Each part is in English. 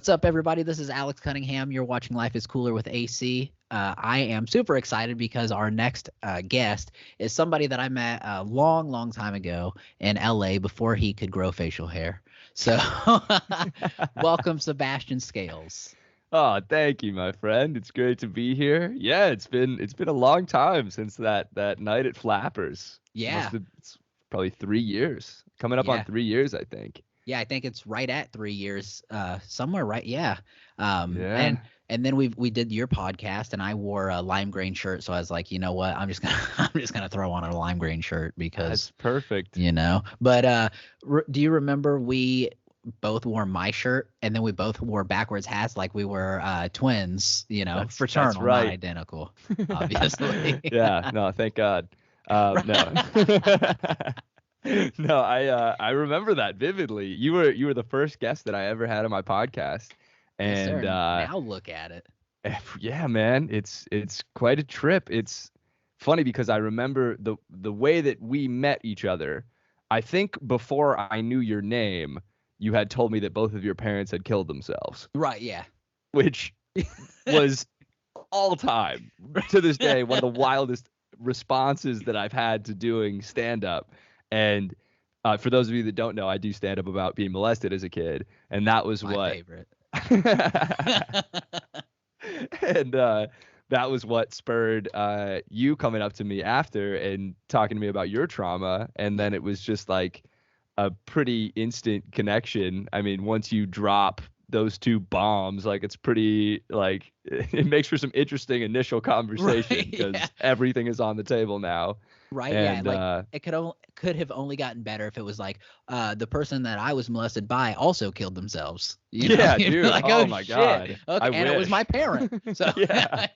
What's up, everybody? This is Alex Cunningham. You're watching Life is Cooler with AC. I am super excited because our next guest is somebody that I met a long, long time ago in LA before he could grow facial hair. So welcome, Sebastian Scales. Oh, thank you, my friend. It's great to be here. Yeah, it's been a long time since that night at Flappers. Yeah. It's probably 3 years. Coming up on Yeah. 3 years, I think. Yeah, I think it's right at 3 years, somewhere right. Yeah. Yeah. And then we did your podcast, and I wore a lime green shirt, so I was like, you know what, I'm just gonna throw on a lime green shirt because That's perfect. But do you remember we both wore my shirt, and then we both wore backwards hats like we were twins, fraternal, that's right. not identical, obviously. Yeah. No, thank God. No. No, I remember that vividly. You were the first guest that I ever had on my podcast. Yes, sir. And Now look at it. yeah, man, it's quite a trip. It's funny because I remember the way that we met each other. I think before I knew your name, you had told me that both of your parents had killed themselves, Right, yeah. which was all time to this day one of the wildest responses that I've had to doing stand up. And for those of you that don't know, I do stand up about being molested as a kid, and that was My what favorite. and that was what spurred you coming up to me after and talking to me about your trauma. And then it was just like a pretty instant connection. I mean, once you drop those two bombs, like it's pretty, like it makes for some interesting initial conversation because everything is on the table now. Right. And, yeah. Like it could have only gotten better if it was like the person that I was molested by also killed themselves. Yeah, dude. Like, oh my shit. God. Okay, and it was my parent. So yeah.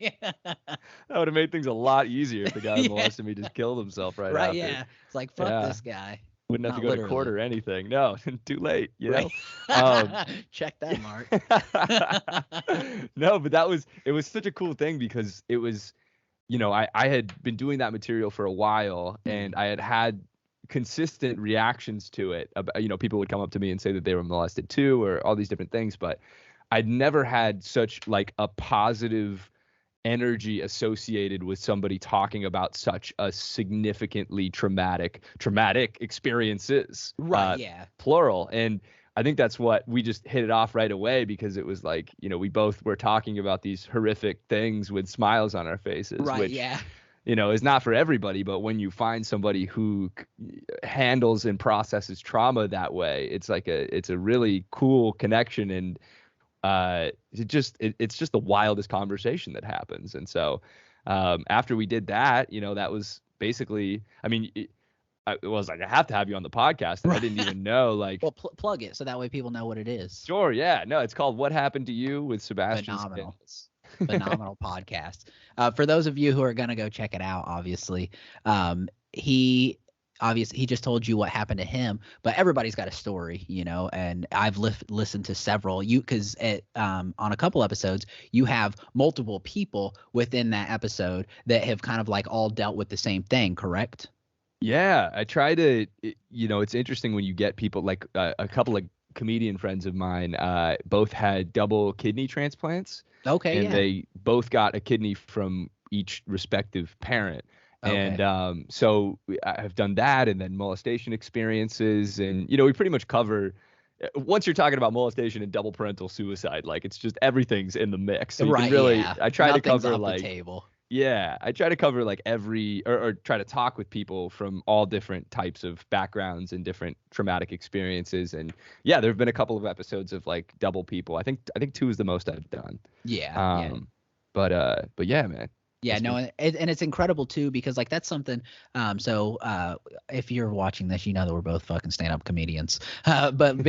That would have made things a lot easier if the guy who molested me just killed himself right after. Yeah. It's like, fuck this guy. Wouldn't have Not to go literally. to court or anything. No, too late, you know. Check that mark. No, but it was such a cool thing because it was, I had been doing that material for a while and I had consistent reactions to it. People would come up to me and say that they were molested too, or all these different things, but I'd never had such like a positive energy associated with somebody talking about such a significantly traumatic experiences, right? Yeah, plural. And I think that's what we just hit it off right away because it was like, we both were talking about these horrific things with smiles on our faces, right? which, yeah, is not for everybody. But when you find somebody who handles and processes trauma that way, it's a really cool connection. And it's just the wildest conversation that happens. And so after we did that, that was basically, I mean, it was like, I have to have you on the podcast. And I didn't even know, like, well, plug it so that way people know what it is. Sure. Yeah. No, it's called What Happened to You with Sebastian Scales. Phenomenal podcast. For those of you who are going to go check it out, obviously, he just told you what happened to him, but everybody's got a story, and I've listened to several because on a couple episodes, you have multiple people within that episode that have kind of like all dealt with the same thing, correct? Yeah, I try to, it's interesting when you get people like a couple of comedian friends of mine both had double kidney transplants. Okay. And they both got a kidney from each respective parent. Okay. And so I've done that, and then molestation experiences. And, we pretty much cover, once you're talking about molestation and double parental suicide, like it's just everything's in the mix. So right. Yeah. I try Nothing's to cover off like the table. Yeah, I try to cover like every or try to talk with people from all different types of backgrounds and different traumatic experiences. And yeah, there have been a couple of episodes of like double people. I think 2 is the most I've done. Yeah. But yeah, man. Yeah, no, and it's incredible too because like that's something. So if you're watching this, that we're both fucking stand-up comedians. But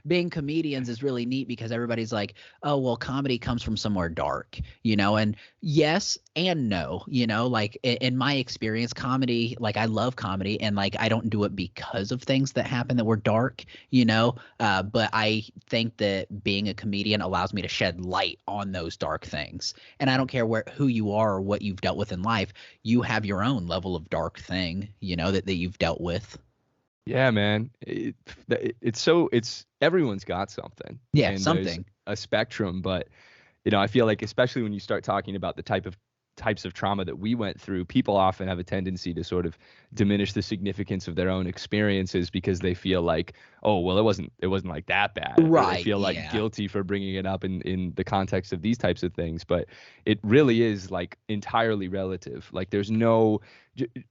being comedians is really neat because everybody's like, oh well, comedy comes from somewhere dark, and yes and no, like in my experience, comedy, like I love comedy and like I don't do it because of things that happen that were dark, but I think that being a comedian allows me to shed light on those dark things, and I don't care who you are or what you've dealt with in life, you have your own level of dark thing, that you've dealt with. Yeah, man. It's everyone's got something, Yeah, and there's something. a spectrum, but I feel like especially when you start talking about the types of trauma that we went through, people often have a tendency to sort of diminish the significance of their own experiences because they feel like, oh, well, it wasn't like that bad, or they Right. feel like Yeah. guilty for bringing it up in the context of these types of things. But it really is like entirely relative. Like there's no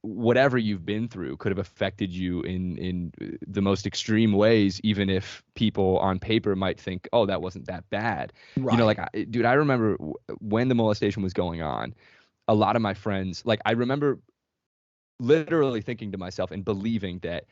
whatever you've been through could have affected you in the most extreme ways, even if people on paper might think, oh, that wasn't that bad. Right. Like, dude, I remember when the molestation was going on, a lot of my friends, like, I remember literally thinking to myself and believing that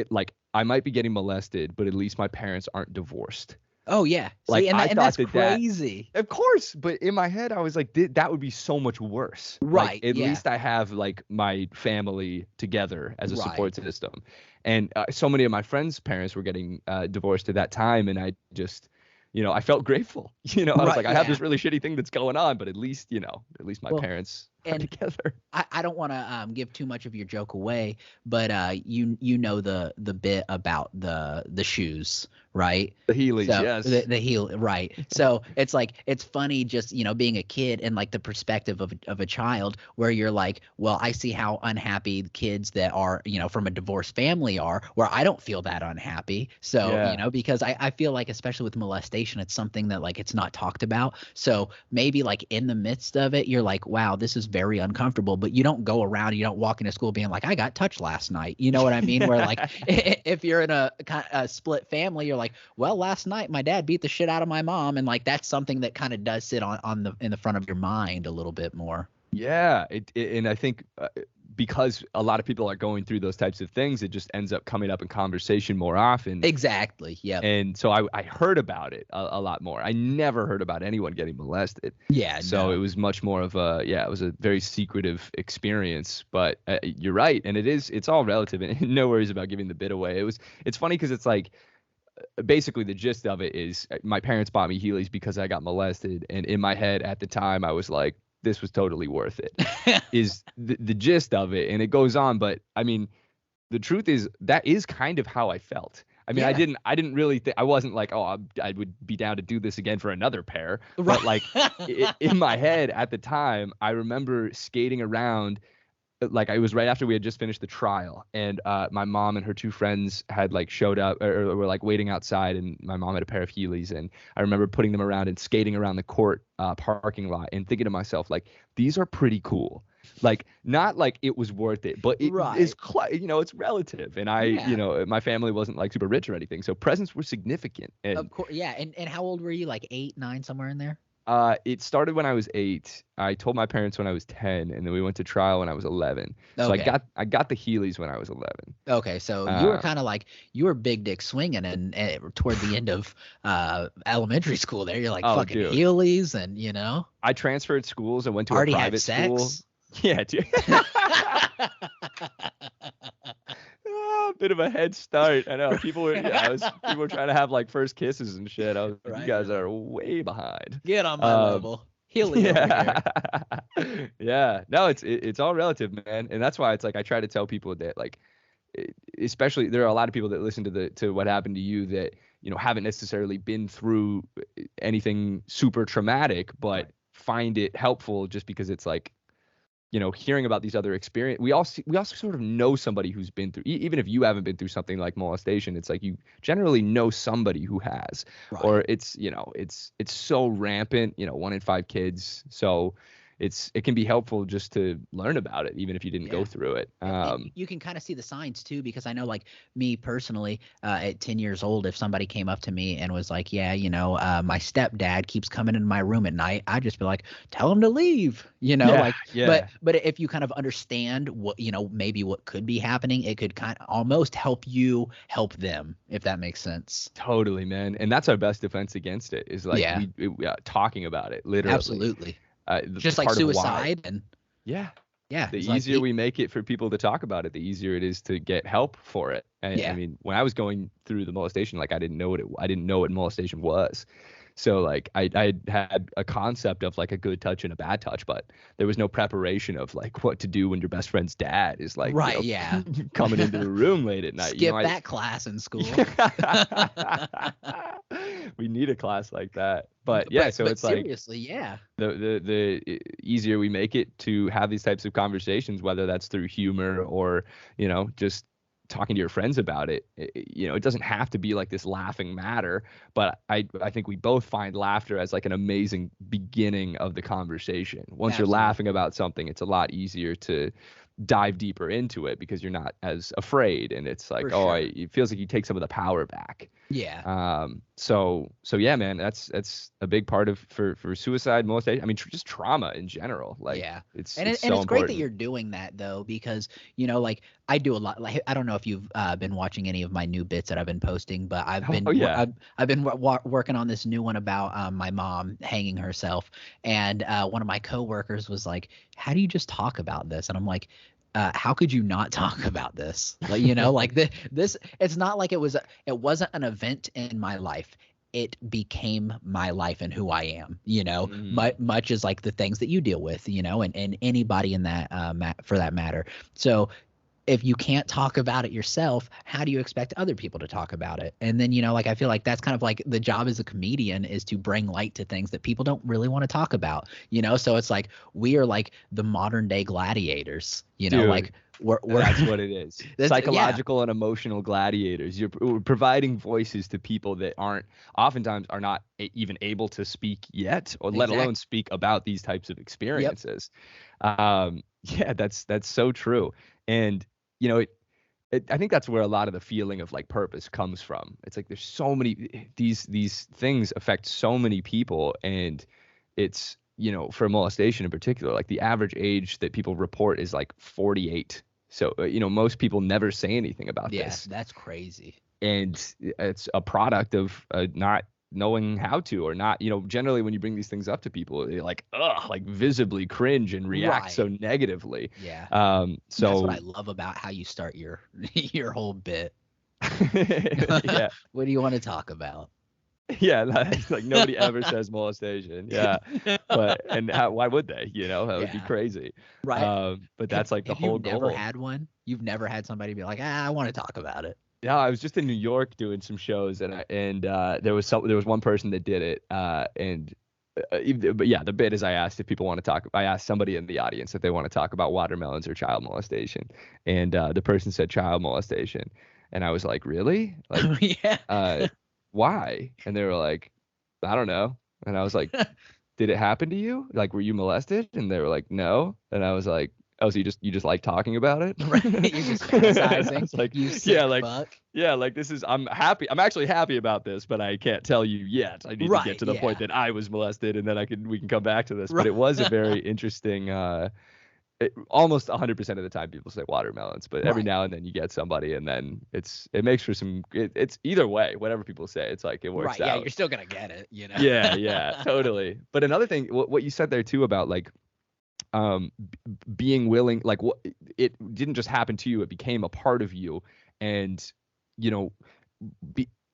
like, I might be getting molested, but at least my parents aren't divorced. Oh yeah. Like, See, and I that's thought that crazy. of course, but in my head, I was like, that would be so much worse. Like, Right. at Yeah. least I have like my family together as a Right. support system. And so many of my friends' parents were getting divorced at that time, and I just, I felt grateful. I was Right. like, I have Yeah. this really shitty thing that's going on, but at least my Well, parents are and together. I don't want to give too much of your joke away, but you know the bit about the shoes, right? The Heelys, So yes. the heel, right? So it's like it's funny just being a kid and like the perspective of a child where you're like, well, I see how unhappy kids that are from a divorced family are, where I don't feel that unhappy. So Yeah. because I feel like especially with molestation, it's something that like it's not talked about. So maybe like in the midst of it, you're like, wow, this is very uncomfortable, but you don't go around, you don't walk into school being like, I got touched last night. You know what I mean? Where like if you're in a split family, you're like, well, last night my dad beat the shit out of my mom, and like that's something that kind of does sit on the in the front of your mind a little bit more. Yeah, and I think because a lot of people are going through those types of things, it just ends up coming up in conversation more often. Exactly. Yep. And so I heard about it a lot more. I never heard about anyone getting molested. Yeah. So it No. was much more of it was a very secretive experience. But you're right, and it's all relative, and no worries about giving the bit away. It's funny because it's like basically the gist of it is my parents bought me Heelys because I got molested, and in my head at the time I was like, this was totally worth it. Is the gist of it, and it goes on. But I mean, the truth is that is kind of how I felt. I mean, Yeah. I didn't really think, I wasn't like, oh, I would be down to do this again for another pair. Right. But like in my head at the time, I remember skating around. Like it was right after we had just finished the trial, and my mom and her two friends had like showed up, or were like waiting outside, and my mom had a pair of Heelys, and I remember putting them around and skating around the court parking lot and thinking to myself like, these are pretty cool. Like, not like it was worth it, but it is Right. it's relative. And Yeah. my family wasn't like super rich or anything, so presents were significant. Of And course. Yeah. And how old were you? Like 8, 9, somewhere in there? it started when I was 8. I told my parents when I was 10, and then we went to trial when I was 11. So Okay. I got the Heelys when I was 11. Okay, so you were Uh, kind of like you were big dick swinging, and toward the end of elementary school, there you're like oh, fucking dude, Heelys, and I transferred schools and went to a already had private school. sex. Yeah, dude. Bit of a head start. I know people were. Yeah, people were trying to have like first kisses and shit. I was like, you Right, guys you're like, are way behind. get on my Um, level, Heely over yeah, here. yeah. No, it's all relative, man, and that's why it's like I try to tell people that like, especially there are a lot of people that listen to what happened to you that haven't necessarily been through anything super traumatic, but Right. find it helpful just because it's like hearing about these other experience. We also sort of know somebody who's been through, even if you haven't been through something like molestation, it's like you generally know somebody who has, Right. or it's so rampant, 1 in 5 kids. So it can be helpful just to learn about it, even if you didn't go Yeah. through it. And you can kind of see the signs too, because I know, like me personally, at 10 years old, if somebody came up to me and was like, "Yeah, my stepdad keeps coming in my room at night," I'd just be like, "Tell him to leave," Yeah, like. yeah, But if you kind of understand what maybe what could be happening, it could kind of almost help you help them, if that makes sense. totally, man. And that's our best defense against it is like Yeah, talking about it, literally. absolutely. The Just like part of why. suicide, and Yeah. yeah, The it's like easier we make it for people to talk about it, the easier it is to get help for it. I mean, when I was going through the molestation, like I didn't know what molestation was. So like I had a concept of like a good touch and a bad touch, but there was no preparation of like what to do when your best friend's dad is like, right, yeah, coming into the room late at night. skip that class in school. We need a class like that. But yeah, so but it's like seriously, yeah, the easier we make it to have these types of conversations, whether that's through humor or, just talking to your friends about it, it doesn't have to be like this laughing matter, but I think we both find laughter as like an amazing beginning of the conversation. Once Absolutely. you're laughing about something, it's a lot easier to dive deeper into it because you're not as afraid, and it's like, sure. it feels like you take some of the power back. Yeah. So yeah, man, that's a big part of for suicide, molestation. I mean, just trauma in general. Like, yeah, it's and it's and so it's great that important. you're doing that though, because like I do a lot. Like I don't know if you've been watching any of my new bits that I've been posting, but I've been Yeah. I've been working on this new one about my mom hanging herself, and one of my coworkers was like, "How do you just talk about this?" And I'm like, how could you not talk about this? Like, like this, it's not like it wasn't an event in my life. It became my life and who I am, much as like the things that you deal with, and anybody in that, for that matter. So if you can't talk about it yourself, how do you expect other people to talk about it? And then, like, I feel like that's kind of like the job as a comedian is to bring light to things that people don't really want to talk about, so it's like, we are like the modern day gladiators, Dude, like we're that's what it is. Yeah. Psychological and emotional gladiators. We're providing voices to people that oftentimes are not even able to speak yet, or let alone speak about these types of experiences. Yeah, that's so true. And I think that's where a lot of the feeling of like purpose comes from. It's like there's so many these things affect so many people, and it's for molestation in particular, like the average age that people report is like 48. So most people never say anything about this. Yeah, that's crazy. And it's a product of not knowing how to, or not, generally when you bring these things up to people, they like visibly cringe and react so negatively. Yeah. So that's what I love about how you start your your whole bit. Yeah. What do you want to talk about? Yeah, like nobody ever says molestation. Yeah, but why would they? That would be crazy. Right. But that's like the whole goal. Have you never had one? You've never had somebody be like, I want to talk about it. Yeah, I was just in New York doing some shows, and there was one person that did it, but yeah, the bit is I asked somebody in the audience if they want to talk about watermelons or child molestation, and the person said child molestation, and I was like, really? Like, yeah. Why? And they were like, I don't know. And I was like, did it happen to you? Like, were you molested? And they were like, no. And I was like, oh, so you just like talking about it? Right. You're just fantasizing. Like, you sick fuck. Yeah, like I'm actually happy about this, but I can't tell you yet. I need to get to the point that I was molested, and then we can come back to this. But it was a very interesting almost 100% of the time people say watermelons, but every now and then you get somebody, and then it makes for some, it's either way, whatever people say, it's like it works out. Yeah, you're still gonna get it, Yeah, totally. But another thing, what you said there too about like being willing, like it didn't just happen to you, it became a part of you, and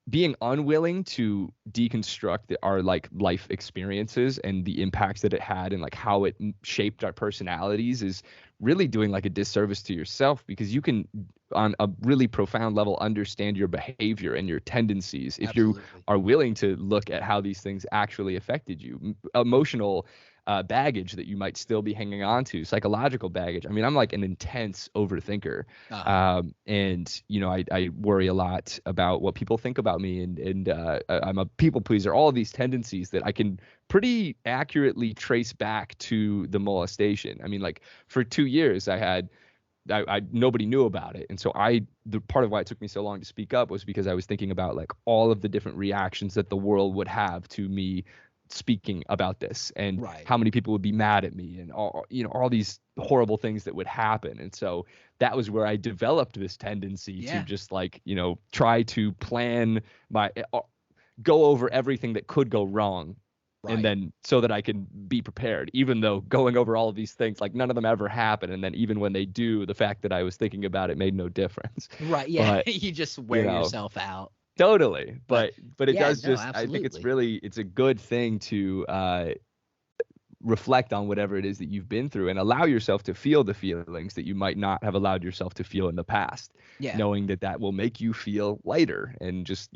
being unwilling to deconstruct our like life experiences and the impacts that it had, and like how it shaped our personalities, is really doing like a disservice to yourself, because you can on a really profound level understand your behavior and your tendencies if you are willing to look at how these things actually affected you. Emotional baggage that you might still be hanging on to, psychological baggage. I mean, I'm like an intense overthinker. And I worry a lot about what people think about me, and I'm a people pleaser, all of these tendencies that I can pretty accurately trace back to the molestation. I mean, like for 2 years I nobody knew about it. And so the part of why it took me so long to speak up was because I was thinking about like all of the different reactions that the world would have to me speaking about this, and how many people would be mad at me, and all these horrible things that would happen. And so that was where I developed this tendency to just like, try to plan go over everything that could go wrong And Right. then so that I can be prepared, even though going over all of these things, like none of them ever happen. And then even when they do, the fact that I was thinking about it made no difference. Right. Yeah. But, You just you wear know, yourself out. totally. But But it yeah, does no, just, I think absolutely. it's a good thing to reflect on whatever it is that you've been through and allow yourself to feel the feelings that you might not have allowed yourself to feel in the past, Yeah. knowing that that will make you feel lighter and just,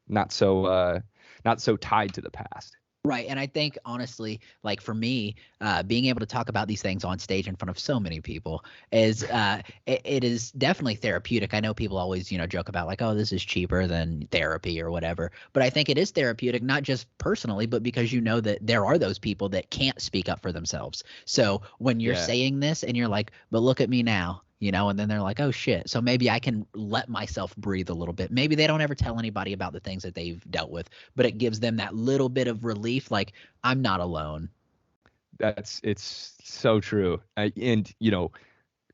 not so, not so tied to the past. Right. And I think honestly, like for me, being able to talk about these things on stage in front of so many people is it is definitely therapeutic. I know people always, joke about like, oh, this is cheaper than therapy or whatever. But I think it is therapeutic, not just personally, but because you know that there are those people that can't speak up for themselves. So when you're Yeah. saying this and you're like, but look at me now, and then they're like, oh shit. So maybe I can let myself breathe a little bit. Maybe they don't ever tell anybody about the things that they've dealt with, but it gives them that little bit of relief. Like, I'm not alone. It's so true. And,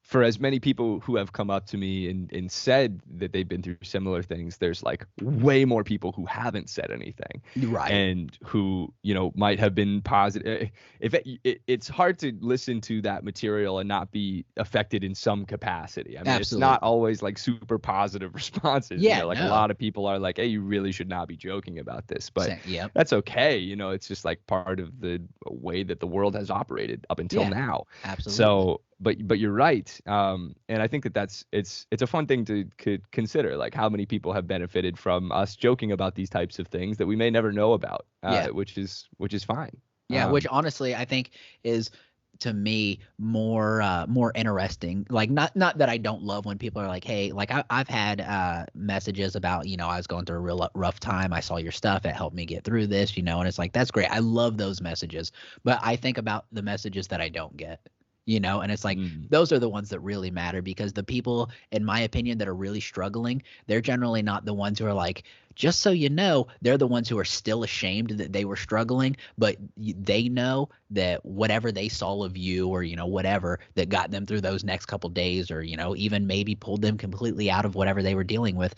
for as many people who have come up to me and said that they've been through similar things, there's like way more people who haven't said anything Right. and who, might have been positive. It's hard to listen to that material and not be affected in some capacity. I mean, it's not Absolutely. always like super positive responses, Yeah, like a no. lot of people are like, hey, you really should not be joking about this, but Yep. that's okay. It's just like part of the way that the world has operated up until Yeah, now. absolutely. So, but you're right. And I think that it's a fun thing to could consider, like how many people have benefited from us joking about these types of things that we may never know about, Yeah. which is fine. Yeah, which honestly I think is to me more interesting. Like not that I don't love when people are like, hey, like I've had messages about, I was going through a real rough time. I saw your stuff. It helped me get through this, and it's like that's great. I love those messages. But I think about the messages that I don't get. And it's like Mm, those are the ones that really matter because the people, in my opinion, that are really struggling, they're generally not the ones who are like, just so you know, they're the ones who are still ashamed that they were struggling, but they know that whatever they saw of you or, whatever that got them through those next couple days or, even maybe pulled them completely out of whatever they were dealing with,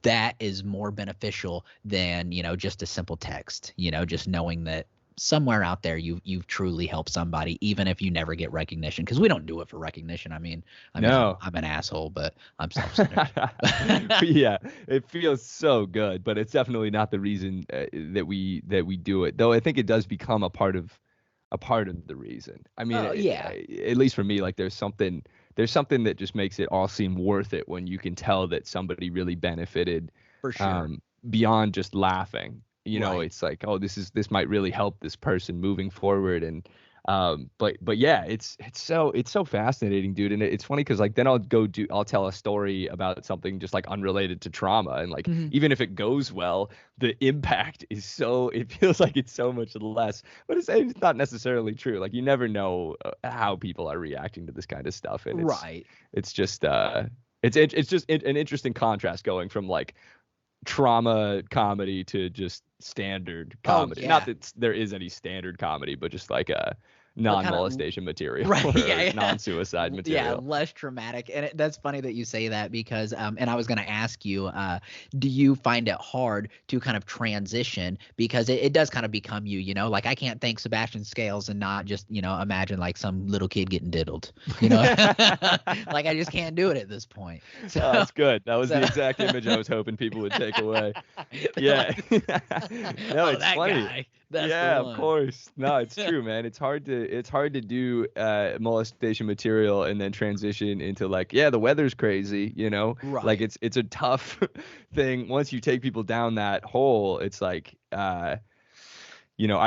that is more beneficial than, just a simple text, just knowing that somewhere out there you've truly helped somebody, even if you never get recognition, because we don't do it for recognition. I mean no. I'm an asshole, but I'm self-centered. Yeah, it feels so good, but it's definitely not the reason that we do it. Though I think it does become a part of the reason. I mean, Oh yeah, at least for me, like there's something that just makes it all seem worth it when you can tell that somebody really benefited, for sure. um, beyond just laughing. Right. It's like, oh, this might really help this person moving forward. And but yeah, it's so fascinating, dude. And it's funny because like then I'll tell a story about something just like unrelated to trauma, and like Mhm. even if it goes well, the impact is it feels like it's so much less. But it's not necessarily true. Like you never know how people are reacting to this kind of stuff, and Right. it's just it's just an interesting contrast going from like trauma comedy to just standard Oh comedy. Not yeah. that there is any standard comedy, but just like a But kind of non-molestation material right, or yeah, yeah. non-suicide Yeah, material. less traumatic. And that's funny that you say that because and I was going to ask you, do you find it hard to kind of transition because it does kind of become you, like I can't thank Sebastian Scales and not just, imagine like some little kid getting diddled, like I just can't do it at this point. So Oh, that's good. That was the so exact image I was hoping people would take away. they're Yeah. like, No, oh, it's that funny. guy, that's the Yeah, of one. course. No, it's true, man. It's hard to do molestation material and then transition into like, yeah, the weather's crazy. Like Right. it's a tough thing. Once you take people down that hole, it's like I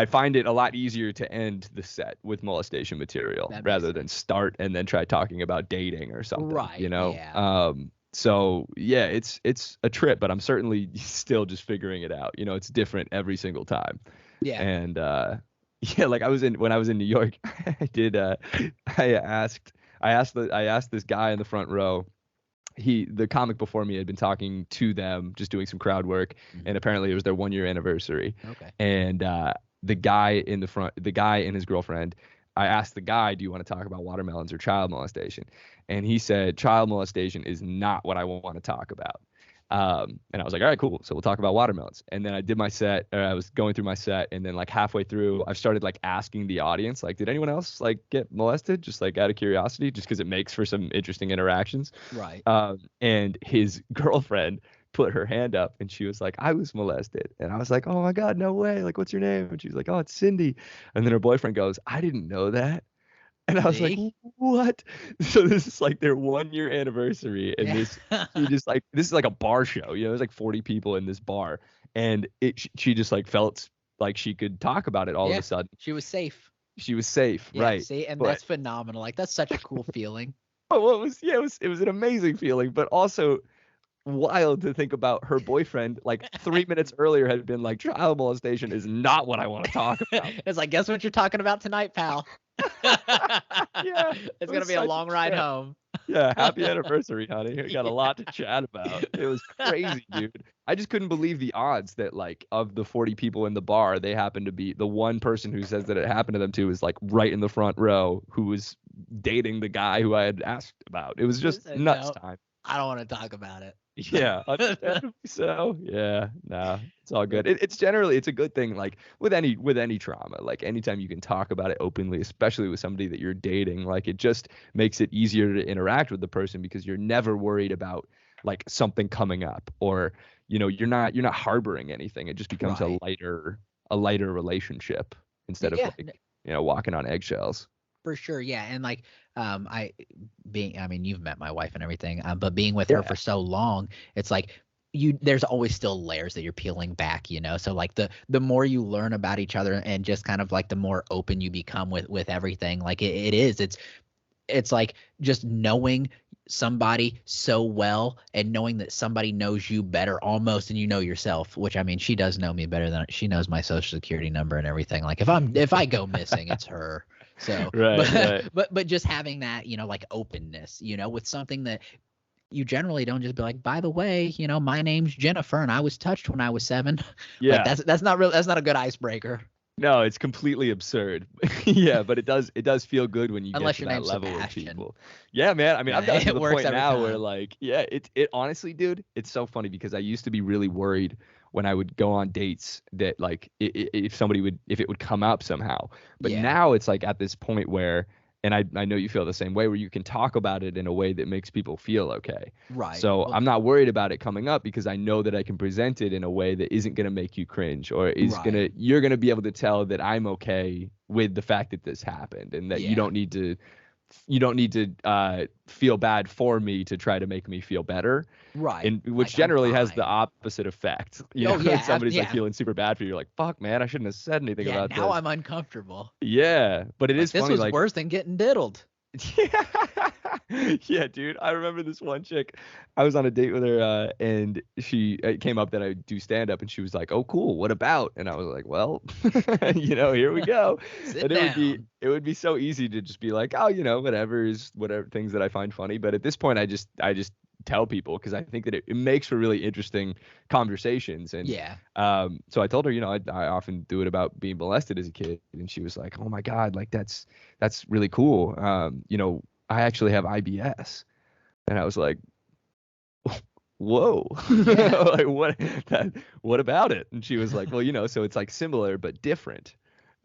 find it a lot easier to end the set with molestation material That makes rather than sense. start and then try talking about dating or something, Right. Yeah. so yeah, it's a trip, but I'm certainly still just figuring it out. It's different every single time. Yeah. And yeah, like when I was in New York, I did I asked this guy in the front row. The comic before me had been talking to them, just doing some crowd work, Mhm. and apparently it was their 1 year anniversary. Okay. And the guy and his girlfriend, I asked the guy, "Do you want to talk about watermelons or child molestation?" And he said, "Child molestation is not what I want to talk about." And I was like, all right, cool. So we'll talk about watermelons. And then I did my set, or I was going through my set, and then like halfway through, I started like asking the audience, like, did anyone else like get molested? Just like out of curiosity, just because it makes for some interesting interactions. Right. And his girlfriend put her hand up and she was like, I was molested. And I was like, oh my God, no way. Like, what's your name? And she was like, oh, it's Cindy. And then her boyfriend goes, I didn't know that. And I was like, See? what? So this is like their 1 year anniversary. And she just like, this is like a bar show, you know, there's like 40 people in this bar. And she just like felt like she could talk about it all of a sudden. She was safe. She was safe, Yeah, right? see, and that's phenomenal. Like, that's such a cool feeling. But what was, it was an amazing feeling, but also wild to think about. Her boyfriend like 3 minutes earlier had been like, child molestation is not what I want to talk about. It's like, guess what you're talking about tonight, pal? Yeah, it's gonna be a long ride home. Yeah, happy anniversary, honey. We got a lot to chat about. It was crazy, dude. I just couldn't believe the odds that like of the 40 people in the bar, they happened to be the one person who says that it happened to them too is like right in the front row, who was dating the guy who I had asked about. It was just nuts time. I don't want to talk about it. Yeah, understandably so. Yeah, nah, it's all good. It's generally, it's a good thing. Like with any trauma, like anytime you can talk about it openly, especially with somebody that you're dating, like it just makes it easier to interact with the person because you're never worried about like something coming up, or you know, you're not harboring anything. It just becomes a lighter relationship instead of like, you know, walking on eggshells. For sure, yeah, and like I mean, you've met my wife and everything, but being with her for so long, it's like there's always still layers that you're peeling back, you know. So like the more you learn about each other and just kind of like the more open you become with everything, like it's like just knowing somebody so well and knowing that somebody knows you better almost than you know yourself, which I mean, she does know me better than she knows my social security number and everything. Like if I go missing, it's her. So, but just having that, you know, like openness, you know, with something that you generally don't just be like, by the way, you know, my name's Jennifer and I was touched when I was 7. Yeah. Like that's not a good icebreaker. No, it's completely absurd. Yeah, but it does feel good when you Unless get to that level Sebastian. with people. Yeah, man. I mean, I've gotten to the point now time. where like, yeah, it honestly, dude, it's so funny because I used to be really worried when I would go on dates that like if it would come up somehow. But now it's like at this point where, and I know you feel the same way, where you can talk about it in a way that makes people feel okay. Right. So I'm not worried about it coming up because I know that I can present it in a way that isn't going to make you cringe or you're going to be able to tell that I'm okay with the fact that this happened and that you don't need to feel bad for me to try to make me feel better. Right. And which like, generally has the opposite effect. You know, when somebody's like feeling super bad for you, you're like, fuck, man, I shouldn't have said anything about this. Now I'm uncomfortable. Yeah. But it is funny. This was worse than getting diddled. Yeah, dude. I remember this one chick. I was on a date with her, and it came up that I do stand up, and she was like, "Oh, cool. What about?" And I was like, "Well, you know, here we go." And it would be so easy to just be like, "Oh, you know, whatever things that I find funny." But at this point, I just tell people because I think that it makes for really interesting conversations. And so I told her, you know, I often do it about being molested as a kid, and she was like, "Oh my God, like that's really cool." You know, I actually have IBS. And I was like, whoa, like what about it? And she was like, well, you know, so it's like similar but different.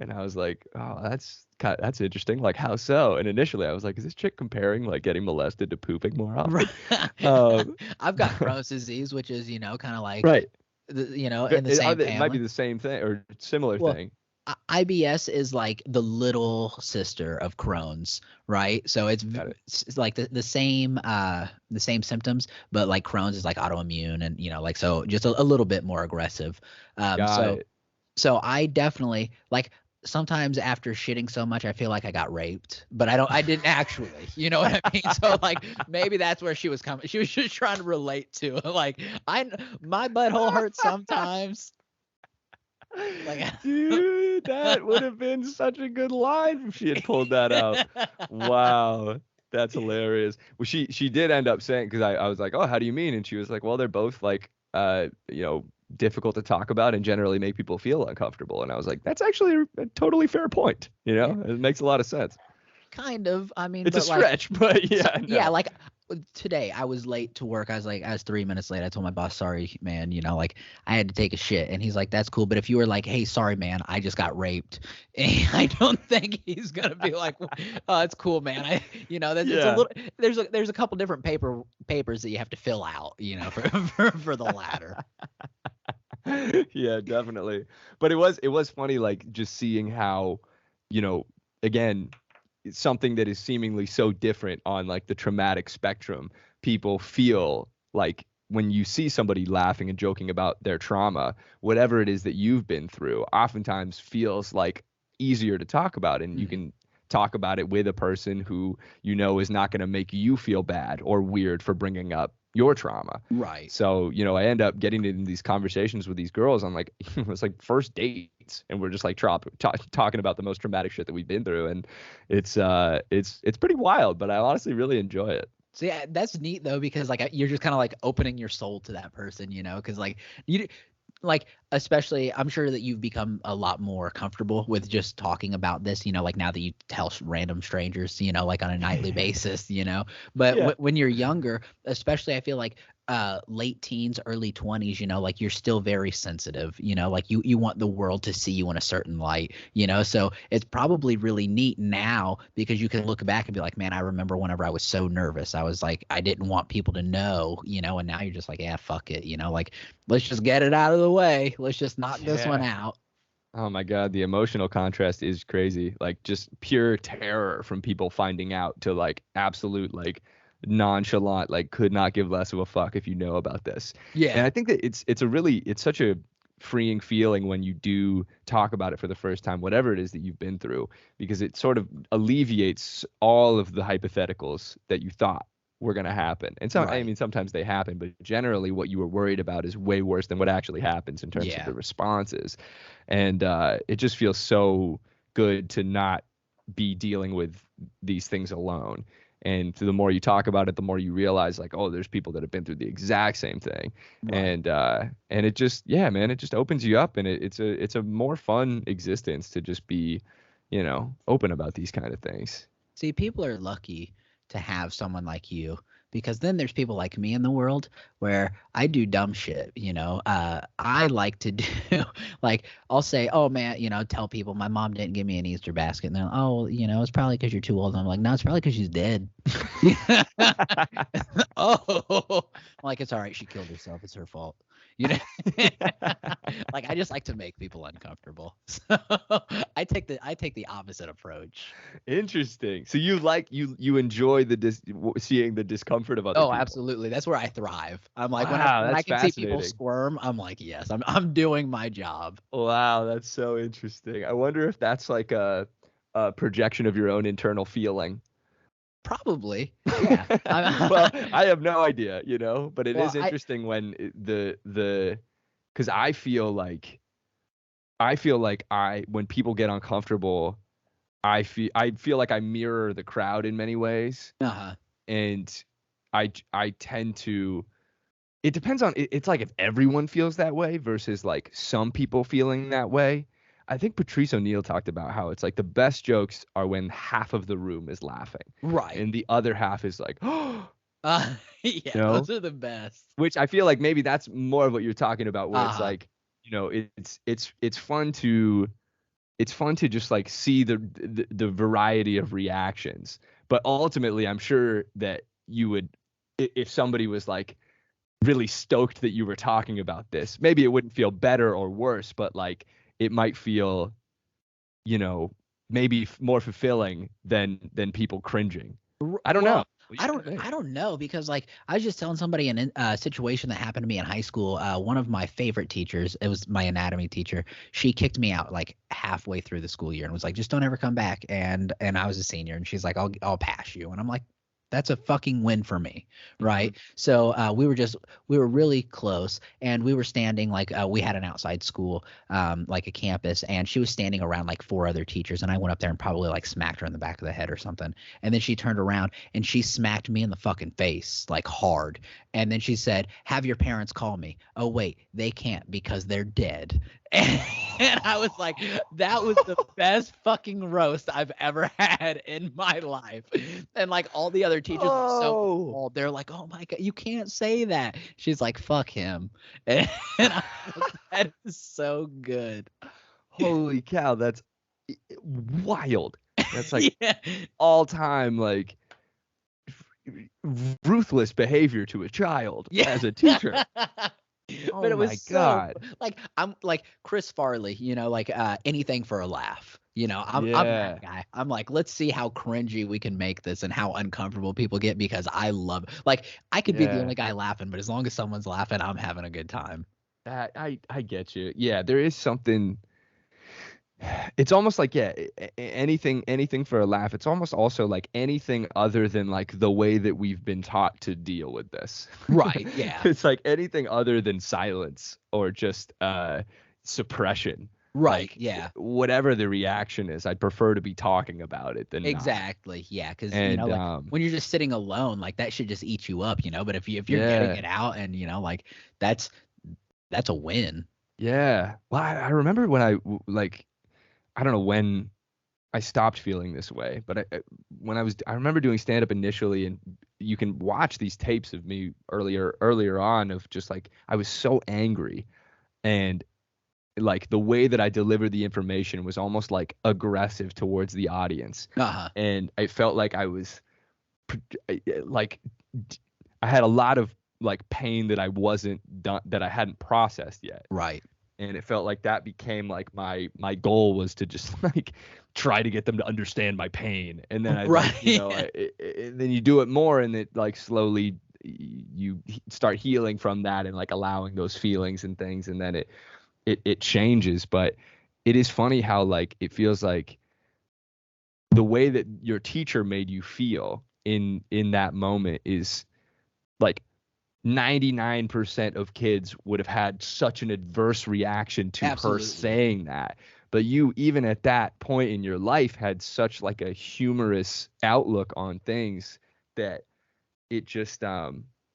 And I was like, oh, that's interesting. Like, how so? And initially I was like, is this chick comparing like getting molested to pooping more often? I've got Crohn's disease, which is, you know, kind of like, you know, but in the same family. It might be the same thing or similar thing. IBS is like the little sister of Crohn's, right? So it's like the same symptoms, but like Crohn's is like autoimmune and, you know, like, so just a little bit more aggressive. So I definitely like sometimes after shitting so much, I feel like I got raped, but I didn't actually, you know what I mean? So like maybe that's where she was coming. She was just trying to relate to like, my butthole hurts sometimes. Like, dude, that would have been such a good line if she had pulled that out. Wow, that's hilarious. Well, she did end up saying, because I was like, oh, how do you mean? And she was like, well, they're both like, you know, difficult to talk about and generally make people feel uncomfortable. And I was like, that's actually a totally fair point. You know, it makes a lot of sense. Kind of. I mean, it's a stretch, but yeah. No. Yeah, like today I was late to work. I was 3 minutes late. I told my boss, sorry, man, like I had to take a shit. And he's like, that's cool. But if you were like, hey, sorry, man, I just got raped. And I don't think he's going to be like, oh, it's cool, man. It's a Yeah. little, there's a couple different papers that you have to fill out, for the latter. Yeah, definitely. But it was funny, like just seeing how, again, it's something that is seemingly so different on like the traumatic spectrum, people feel like when you see somebody laughing and joking about their trauma, whatever it is that you've been through, oftentimes feels like easier to talk about, and you can talk about it with a person who is not going to make you feel bad or weird for bringing up your trauma. Right. So, I end up getting in these conversations with these girls on like, it was like first dates, and we're just like talking about the most traumatic shit that we've been through. And it's pretty wild, but I honestly really enjoy it. So yeah, that's neat though, because like you're just kind of like opening your soul to that person, because like you like, especially I'm sure that you've become a lot more comfortable with just talking about this, like now that you tell random strangers, like on a nightly basis, but Yeah. when you're younger, especially I feel like late teens, early 20s, like you're still very sensitive, like you want the world to see you in a certain light, so it's probably really neat now because you can look back and be like, man, I remember whenever I was so nervous, I was like, I didn't want people to know, and now you're just like, yeah, fuck it, like let's just get it out of the way. Let's just knock this one out. Oh my God, the emotional contrast is crazy. Like just pure terror from people finding out to like absolute like nonchalant, like could not give less of a fuck if you know about this. Yeah. And I think that it's such a freeing feeling when you do talk about it for the first time, whatever it is that you've been through, because it sort of alleviates all of the hypotheticals that you thought were going to happen. And so, I Right. mean, sometimes they happen, but generally what you were worried about is way worse than what actually happens in terms of the responses. And it just feels so good to not be dealing with these things alone. And the more you talk about it, the more you realize like, oh, there's people that have been through the exact same thing. Right. And it just, yeah, man, it just opens you up, and it's a more fun existence to just be, open about these kind of things. See, people are lucky to have someone like you, because then there's people like me in the world where I do dumb shit, I like to do like I'll say, oh man, tell people my mom didn't give me an Easter basket, and they're like, oh, it's probably because you're too old. And I'm like, no, it's probably because she's dead. Oh, like it's all right, she killed herself, it's her fault. Like I just like to make people uncomfortable. So I take the opposite approach. Interesting. So you enjoy seeing the discomfort of other Oh, people. absolutely. That's where I thrive. I'm like, Wow, when I that's can see people fascinating. squirm, I'm like, yes, I'm doing my job. Wow, that's so interesting. I wonder if that's like a projection of your own internal feeling. Probably. Yeah. Well, I have no idea, but it Well, is interesting when because I feel like when people get uncomfortable, I feel like I mirror the crowd in many ways, uh-huh. and I tend to. It depends on it's like if everyone feels that way versus like some people feeling that way. I think Patrice O'Neill talked about how it's like the best jokes are when half of the room is laughing Right. and the other half is like, oh, Yeah, those are the best. which I feel like maybe that's more of what you're talking about, where it's Uh-huh. like, it's fun to just like see the variety of reactions. But ultimately, I'm sure that you would, if somebody was like really stoked that you were talking about this, maybe it wouldn't feel better or worse, but like it might feel, you know, maybe more fulfilling than people cringing. I don't know. Well, What do I you don't think? I don't know, because like I was just telling somebody in a situation that happened to me in high school. One of my favorite teachers, it was my anatomy teacher. She kicked me out like halfway through the school year and was like, just don't ever come back. And I was a senior, and she's like, I'll pass you. And I'm like, that's a fucking win for me, Mhm. right? So we were really close, and we were standing like we had an outside school, like a campus, and she was standing around like four other teachers, and I went up there and probably like smacked her in the back of the head or something, and then she turned around and she smacked me in the fucking face like hard, and then she said, "Have your parents call me." Oh wait, they can't because they're dead. And I was like, that was the best fucking roast I've ever had in my life. And like all the other teachers were so Oh. appalled. They're like, oh my God, you can't say that. She's like, fuck him. And I was like, that is so good. Holy cow, that's wild. That's like Yeah. all time like ruthless behavior to a child Yeah. as a teacher. But Oh it was my so God. like I'm like Chris Farley, like anything for a laugh. I'm Yeah. that guy. I'm like, let's see how cringy we can make this and how uncomfortable people get because I love it. Like I could be the Yeah. only guy laughing, but as long as someone's laughing, I'm having a good time. That I get you. Yeah, there is something. It's almost like anything for a laugh. It's almost also like anything other than like the way that we've been taught to deal with this. Right. Yeah. It's like anything other than silence or just suppression. Right. Like Yeah. whatever the reaction is, I'd prefer to be talking about it than not. Exactly. Yeah. Because And like when you're just sitting alone, like that should just eat you up, But if you're getting yeah. it out and like that's a win. Yeah. Well, I remember when I don't know when I stopped feeling this way, but I remember doing stand up initially, and you can watch these tapes of me earlier on of just like I was so angry, and like the way that I delivered the information was almost like aggressive towards the audience, Uh-huh. and I felt like like I had a lot of like pain that I wasn't done, that I hadn't processed yet. Right. And it felt like that became like my goal was to just like try to get them to understand my pain, and then I Right. then you do it more, and it like slowly you start healing from that and like allowing those feelings and things, and then it changes. But it is funny how like it feels like the way that your teacher made you feel in that moment is like 99% of kids would have had such an adverse reaction to Absolutely. her saying that. But you, even at that point in your life, had such like a humorous outlook on things that it just,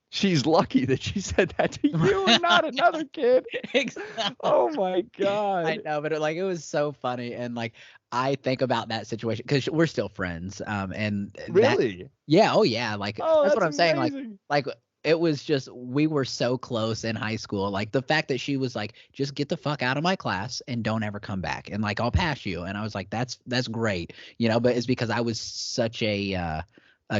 she's lucky that she said that to you and not another kid. Exactly. Oh my God. I know, but it was so funny. And like, I think about that situation because we're still friends. And Really? yeah. Oh yeah. Like, Oh, that's what I'm that's saying. amazing. Like it was just, we were so close in high school. Like the fact that she was like, just get the fuck out of my class and don't ever come back. And like, I'll pass you. And I was like, that's great. But it's because I was such a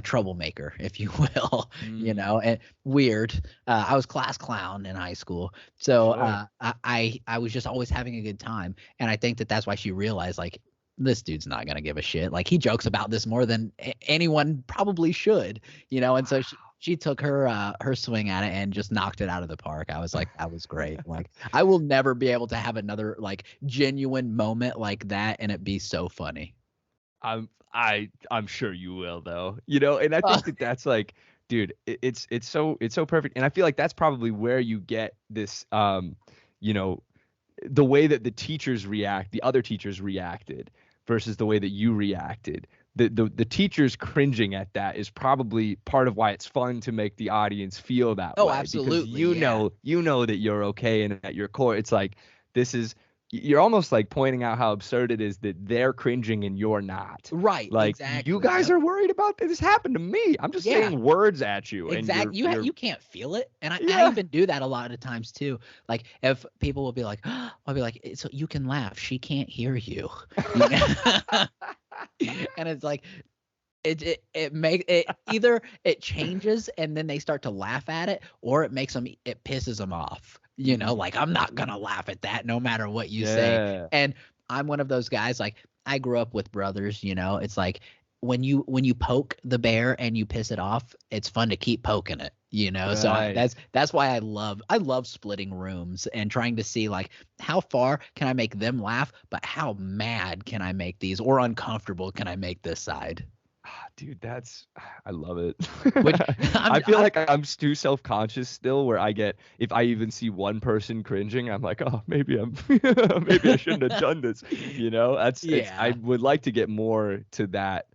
troublemaker, if you will, and weird. I was class clown in high school. So Sure. I was just always having a good time. And I think that that's why she realized like, this dude's not going to give a shit. Like he jokes about this more than anyone probably should, and so she took her swing at it and just knocked it out of the park. I was like, that was great. Like I will never be able to have another like genuine moment like that and it be so funny. I'm sure you will though, and I think that's like, dude, it's so perfect. And I feel like that's probably where you get this, the way that the other teachers reacted versus the way that you reacted. The teachers cringing at that is probably part of why it's fun to make the audience feel that way. Absolutely. Because you know that you're okay, and at your core, it's like you're almost like pointing out how absurd it is that they're cringing and you're not. Right. Like exactly. you guys are worried about this. This happened to me. I'm just saying words at you. Exactly. And You can't feel it. And I even do that a lot of times too. Like if people will be like, I'll be like, so you can laugh. She can't hear you. And it's like, it makes it either it changes and then they start to laugh at it, or it pisses them off. Like I'm not gonna laugh at that no matter what you say. And I'm one of those guys, like I grew up with brothers, it's like when you poke the bear and you piss it off, it's fun to keep poking it, Right. So that's why I love splitting rooms and trying to see like how far can I make them laugh, but how mad can I make these, or uncomfortable can I make this side. Dude, I love it. Which I feel like I'm too self-conscious still, where if I even see one person cringing, I'm like, oh, maybe I shouldn't have done this. I would like to get more to that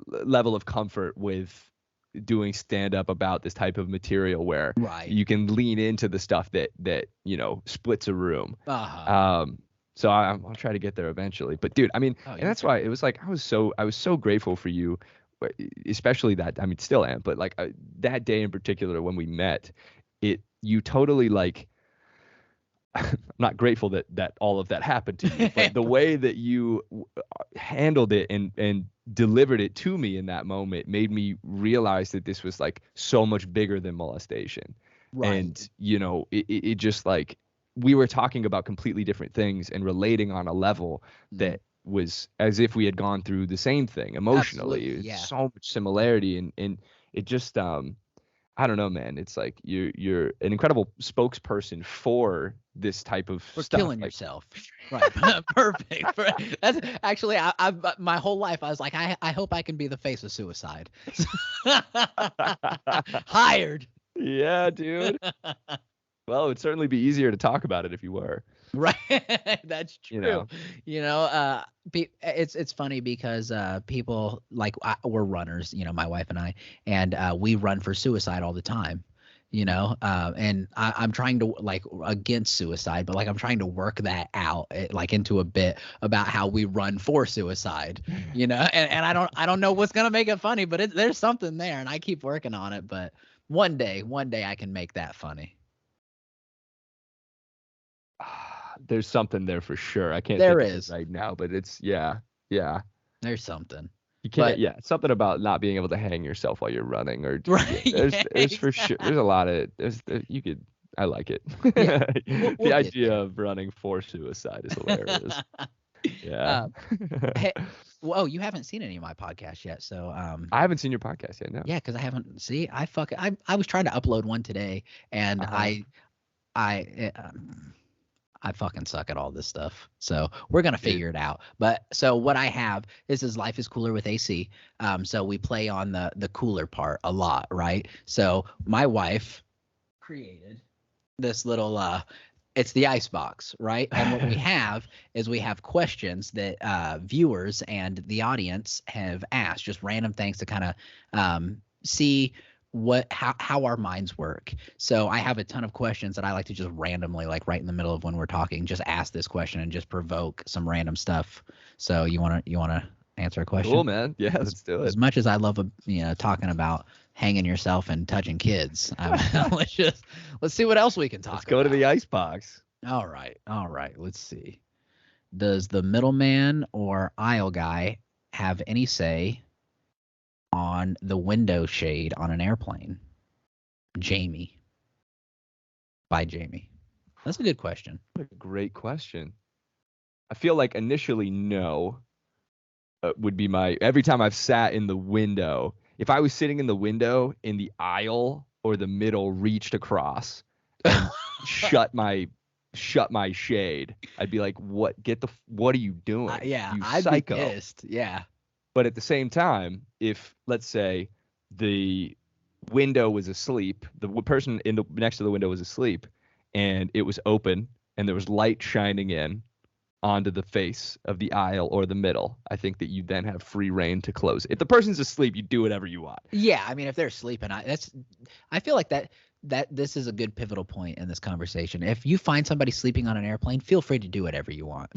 level of comfort with doing stand-up about this type of material, where you can lean into the stuff that splits a room. So I'll try to get there eventually. But dude, I mean, Oh, and that's why it was like I was so grateful for you, especially that, I mean, still am, but like that day in particular when we met, you totally like. I'm not grateful that all of that happened to you, but the way that you handled it and delivered it to me in that moment made me realize that this was like so much bigger than molestation. Right. And it just like we were talking about completely different things and relating on a level that was as if we had gone through the same thing emotionally. Absolutely, yeah. So much similarity, and it just I don't know, man. It's like you're an incredible spokesperson for this type of For stuff. killing yourself. Right. Perfect. That's actually, I've my whole life I was like, I hope I can be the face of suicide. Hired. Yeah, dude. Well, it would certainly be easier to talk about it if you were. Right. That's true. You know? It's funny because people like we're runners, my wife and I, and we run for suicide all the time. And I'm trying to like against suicide, but like I'm trying to work that out like into a bit about how we run for suicide, and I don't know what's gonna make it funny, but there's something there, and I keep working on it. But one day I can make that funny. There's something there for sure. I can't There think is of it right now, but it's yeah. There's something. You can't, something about not being able to hang yourself while you're running, or right. There's for sure. There's a lot of you could. I like it. Yeah. The idea of running for suicide is hilarious. Yeah. Hey, well, you haven't seen any of my podcasts yet, so I haven't seen your podcast yet. No. Yeah, because I haven't. See, I was trying to upload one today, and I fucking suck at all this stuff. So we're gonna figure it out. But so what I have is Life is Cooler with AC. So we play on the cooler part a lot, right? So my wife created this little it's the icebox, right? And what we have is we have questions that viewers and the audience have asked, just random things to kind of see how our minds work. So I have a ton of questions that I like to just randomly, like right in the middle of when we're talking, just ask this question and just provoke some random stuff. So you wanna answer a question? Cool, man. Yeah, let's do it. As much as I love talking about hanging yourself and touching kids, let's see what else we can talk about. Let's go to the icebox. All right. Let's see. Does the middleman or aisle guy have any say on the window shade on an airplane? Jamie. By Jamie. That's a good question. What a great question. I feel like initially no would be every time I've sat in the window. If I was sitting in the window in the aisle or the middle reached across and shut my shade, I'd be like, what are you doing? Yeah, you I'd psycho. be pissed. Yeah. But at the same time, if let's say the window was asleep, the person next to the window was asleep, and it was open, and there was light shining in onto the face of the aisle or the middle, I think that you then have free reign to close it. If the person's asleep, you do whatever you want. Yeah, I mean, if they're sleeping, I feel like that this is a good pivotal point in this conversation. If you find somebody sleeping on an airplane, feel free to do whatever you want.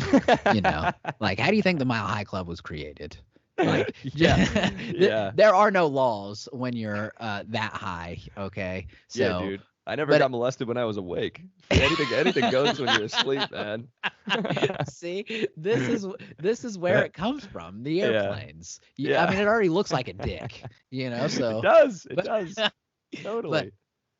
Like, how do you think the Mile High Club was created? Like, yeah. There are no laws when you're that high. Okay. So, yeah, dude. I never got molested when I was awake. Anything goes when you're asleep, man. See, this is where it comes from. The airplanes. Yeah. I mean, it already looks like a dick, So it does. Totally.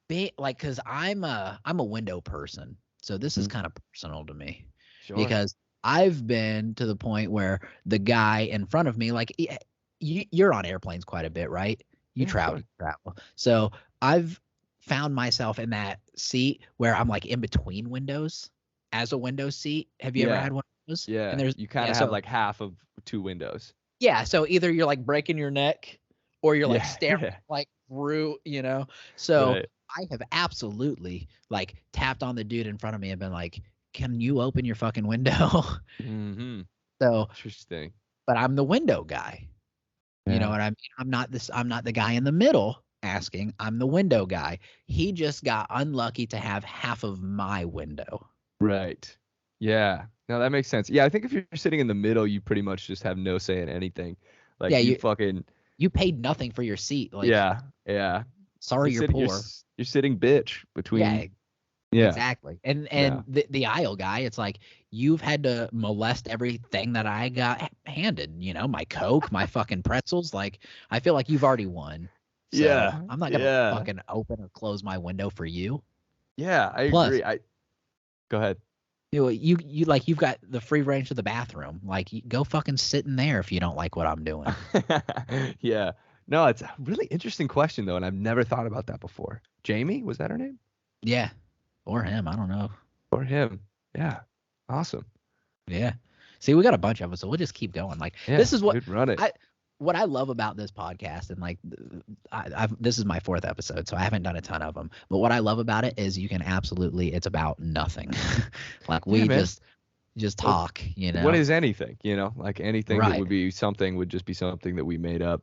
But because I'm a window person, so this is kind of personal to me. Sure. Because I've been to the point where the guy in front of me, like you're on airplanes quite a bit, right? You travel. So I've found myself in that seat where I'm like in between windows as a window seat. Have you ever had one of those? Yeah. And you kind of have like half of two windows. Yeah. So either you're like breaking your neck or you're like staring like through, So right. I have absolutely like tapped on the dude in front of me and been like, can you open your fucking window? Mm-hmm. So interesting. But I'm the window guy. Yeah. You know what I mean? I'm not the guy in the middle asking. I'm the window guy. He just got unlucky to have half of my window. Right. Yeah. No, that makes sense. Yeah, I think if you're sitting in the middle, you pretty much just have no say in anything. Yeah, Like you fucking you paid nothing for your seat. Like, yeah, yeah. sorry, you're poor. You're sitting bitch Yeah, between yeah. exactly. And Yeah. the aisle guy, it's like you've had to molest everything that I got handed. You know, my Coke, my fucking pretzels. Like, I feel like you've already won. So Yeah. I'm not gonna Yeah. fucking open or close my window for you. Yeah, I Plus, agree. Go ahead. you like you've got the free range to the bathroom. Like, go fucking sit in there if you don't like what I'm doing. Yeah. No, it's a really interesting question though, and I've never thought about that before. Jamie, was that her name? Yeah, or him. I don't know. Or him? Yeah. Awesome. Yeah. See, we got a bunch of them, so we'll just keep going. Like, Yeah, this is what dude, run it. what I love about this podcast, and like, this is my 4th episode, so I haven't done a ton of them. But what I love about it is you can absolutely, it's about nothing. Like, we Yeah, man. just talk, you know. What is anything? You know, like anything that Right. would be something would just be something that we made up.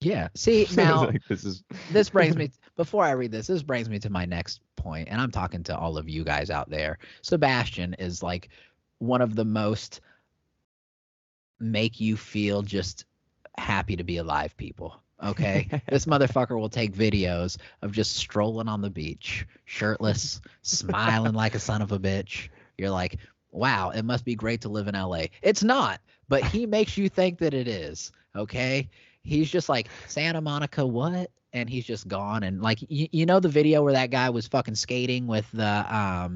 Yeah. See, now Like, this brings me, before I read this brings me to my next point, and I'm talking to all of you guys out there. Sebastian is like one of the most make you feel just happy to be alive people. Okay. This motherfucker will take videos of just strolling on the beach, shirtless, smiling like a son of a bitch. You're like, wow, it must be great to live in LA. It's not, but he makes you think that it is. Okay. He's just like, Santa Monica, what? And he's just gone. And like, you know, the video where that guy was fucking skating with the,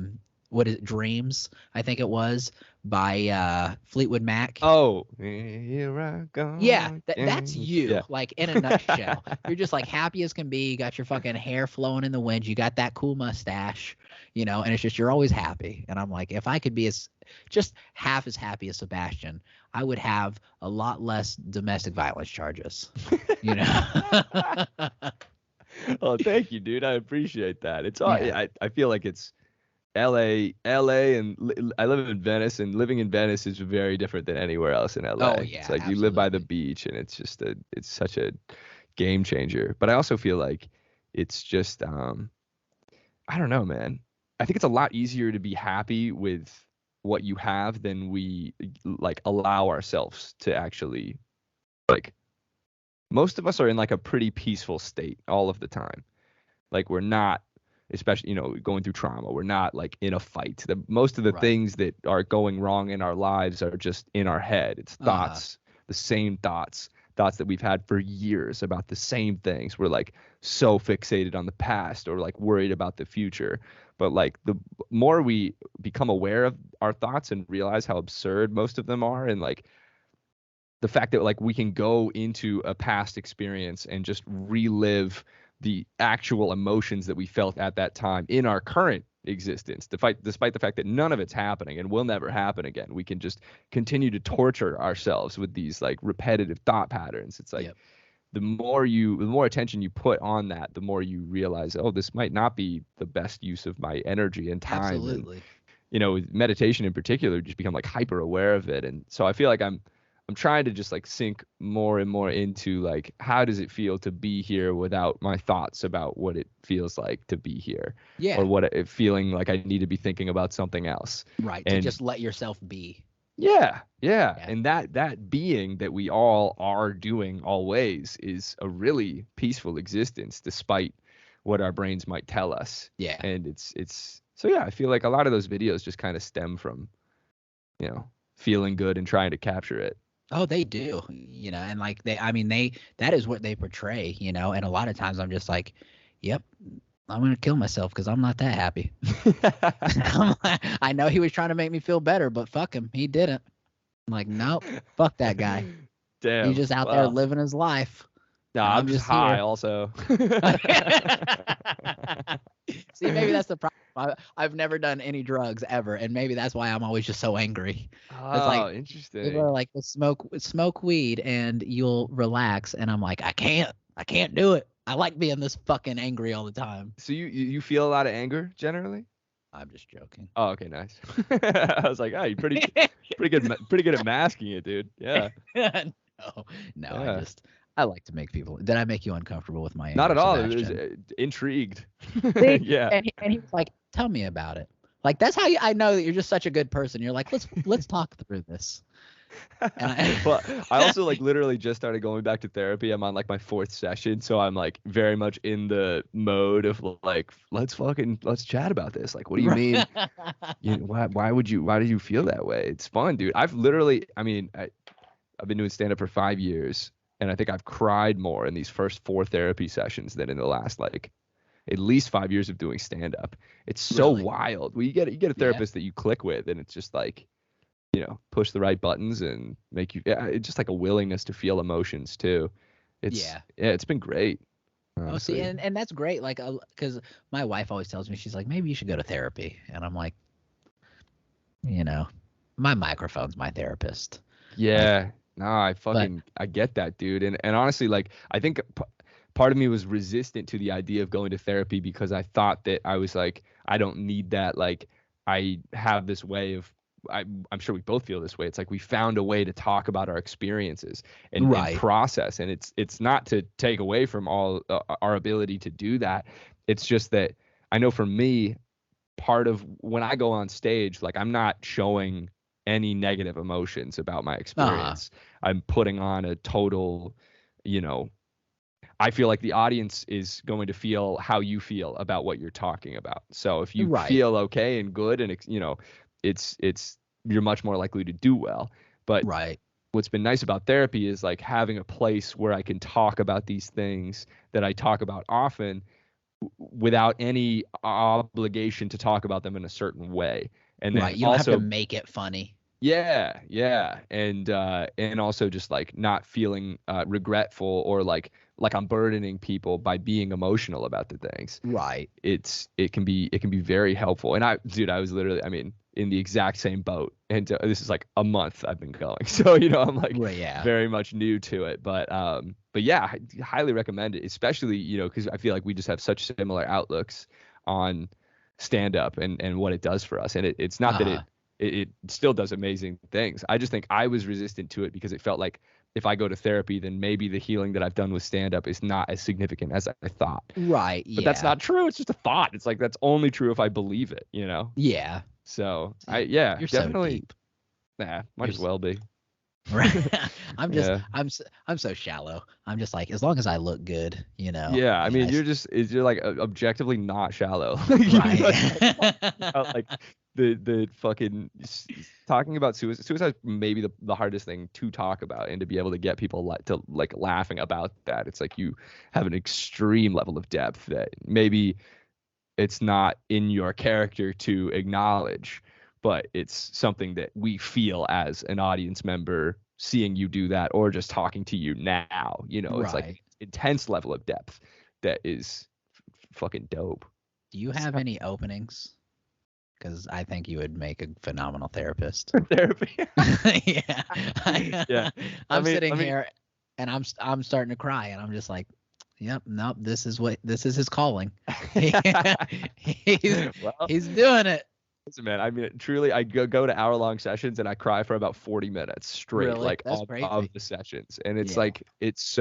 what is it, Dreams, I think it was, by Fleetwood Mac. Oh, here I go. Yeah, that's you. Yeah. Like, in a nutshell. You're just like happy as can be. You got your fucking hair flowing in the wind. You got that cool mustache, you know, and it's just you're always happy. And I'm like, if I could be just half as happy as Sebastian, I would have a lot less domestic violence charges. You know. Oh, thank you, dude. I appreciate that. It's all. Yeah. I feel like it's LA, and I live in Venice, and living in Venice is very different than anywhere else in LA. Oh, yeah, It's like you live by the beach, and it's just it's such a game changer. But I also feel like it's just, I don't know, man. I think it's a lot easier to be happy with what you have than we like allow ourselves to actually like. Most of us are in like a pretty peaceful state all of the time. Like we're not, especially, you know, going through trauma, we're not like in a fight. Most of the Right. things that are going wrong in our lives are just in our head. It's thoughts, the same thoughts that we've had for years about the same things. We're like so fixated on the past or like worried about the future. But like the more we become aware of our thoughts and realize how absurd most of them are, and like the fact that like we can go into a past experience and just relive the actual emotions that we felt at that time in our current existence, despite the fact that none of it's happening and will never happen again. We can just continue to torture ourselves with these like repetitive thought patterns. It's like, Yep. the more attention you put on that, the more you realize, oh, this might not be the best use of my energy and time. Absolutely. And, you know, with meditation in particular, just become like hyper aware of it. And so I feel like I'm trying to just like sink more and more into like, how does it feel to be here without my thoughts about what it feels like to be here? Yeah. Or what it feeling like I need to be thinking about something else. Right. And to just let yourself be. yeah. And that being that we all are doing always is a really peaceful existence, despite what our brains might tell us. Yeah. And it's so yeah, I feel like a lot of those videos just kind of stem from, you know, feeling good and trying to capture it. Oh, they do, you know, and like that is what they portray, you know, and a lot of times I'm just like, yep, I'm going to kill myself because I'm not that happy. I know he was trying to make me feel better, but fuck him. He didn't. I'm like, nope, fuck that guy. Damn. He's just out there living his life. No, I'm just high here. Also. See, maybe that's the problem. I've never done any drugs ever, and maybe that's why I'm always just so angry. Oh, it's like, interesting. People are like, smoke weed and you'll relax, and I'm like, I can't do it. I like being this fucking angry all the time. So you feel a lot of anger generally? I'm just joking. Oh, okay, nice. I was like, oh, you're pretty good at masking it, dude. Yeah. No, yeah. I like to make people. Did I make you uncomfortable with my anger? Not at all. Sebastian? It was intrigued. See? Yeah. And he was like, tell me about it. Like that's how I know that you're just such a good person. You're like, let's talk through this. Well, I also like literally just started going back to therapy. I'm on like my 4th session, so I'm like very much in the mode of like let's chat about this. Like, what do you mean? Why do you feel that way? It's fun, dude. I've been doing stand up for 5 years, and I think I've cried more in these first 4 therapy sessions than in the last like at least 5 years of doing stand up. It's so Really? wild. Well, you get a therapist that you click with, and it's just like, push the right buttons and make you. Yeah, it's just like a willingness to feel emotions too. It's been great. Honestly. Oh, see, and that's great. Like, because my wife always tells me, she's like, maybe you should go to therapy, and I'm like, my microphone's my therapist. Yeah. No, I get that, dude. And honestly, like, I think part of me was resistant to the idea of going to therapy because I thought that I was like, I don't need that. Like, I have this way of, I'm sure we both feel this way. It's like we found a way to talk about our experiences and process. And it's not to take away from all our ability to do that. It's just that I know for me, part of when I go on stage, like I'm not showing any negative emotions about my experience. I'm putting on a total, I feel like the audience is going to feel how you feel about what you're talking about. So if you feel okay and good and it's you're much more likely to do well. But what's been nice about therapy is like having a place where I can talk about these things that I talk about often without any obligation to talk about them in a certain way. And then you don't have to make it funny. Yeah. And also just like not feeling regretful or like I'm burdening people by being emotional about the things. Right. It can be very helpful. And I was literally, in the exact same boat. And this is like a month I've been going. So, I'm like very much new to it. But yeah, I highly recommend it, especially, because I feel like we just have such similar outlooks on stand up and what it does for us. And it's not that it still does amazing things. I just think I was resistant to it because it felt like if I go to therapy, then maybe the healing that I've done with stand up is not as significant as I thought. Right. But that's not true. It's just a thought. It's like, that's only true if I believe it, Yeah. So you're definitely. So deep. Nah, might as well be. Right. I'm so shallow. I'm just like, as long as I look good, Yeah, you're like objectively not shallow. Right. Like the fucking talking about suicide. Suicide is maybe the hardest thing to talk about, and to be able to get people to laughing about that. It's like you have an extreme level of depth that maybe it's not in your character to acknowledge, but it's something that we feel as an audience member seeing you do that, or just talking to you now. It's like intense level of depth that is fucking dope. Do you have any openings? Because I think you would make a phenomenal therapist. Therapy. Yeah. I'm sitting here and I'm starting to cry, and I'm just like, yep, nope, this is his calling. He's doing it. Listen, man, truly, I go to hour-long sessions and I cry for about 40 minutes straight, really? like That's all crazy. of the sessions. And it's like, it's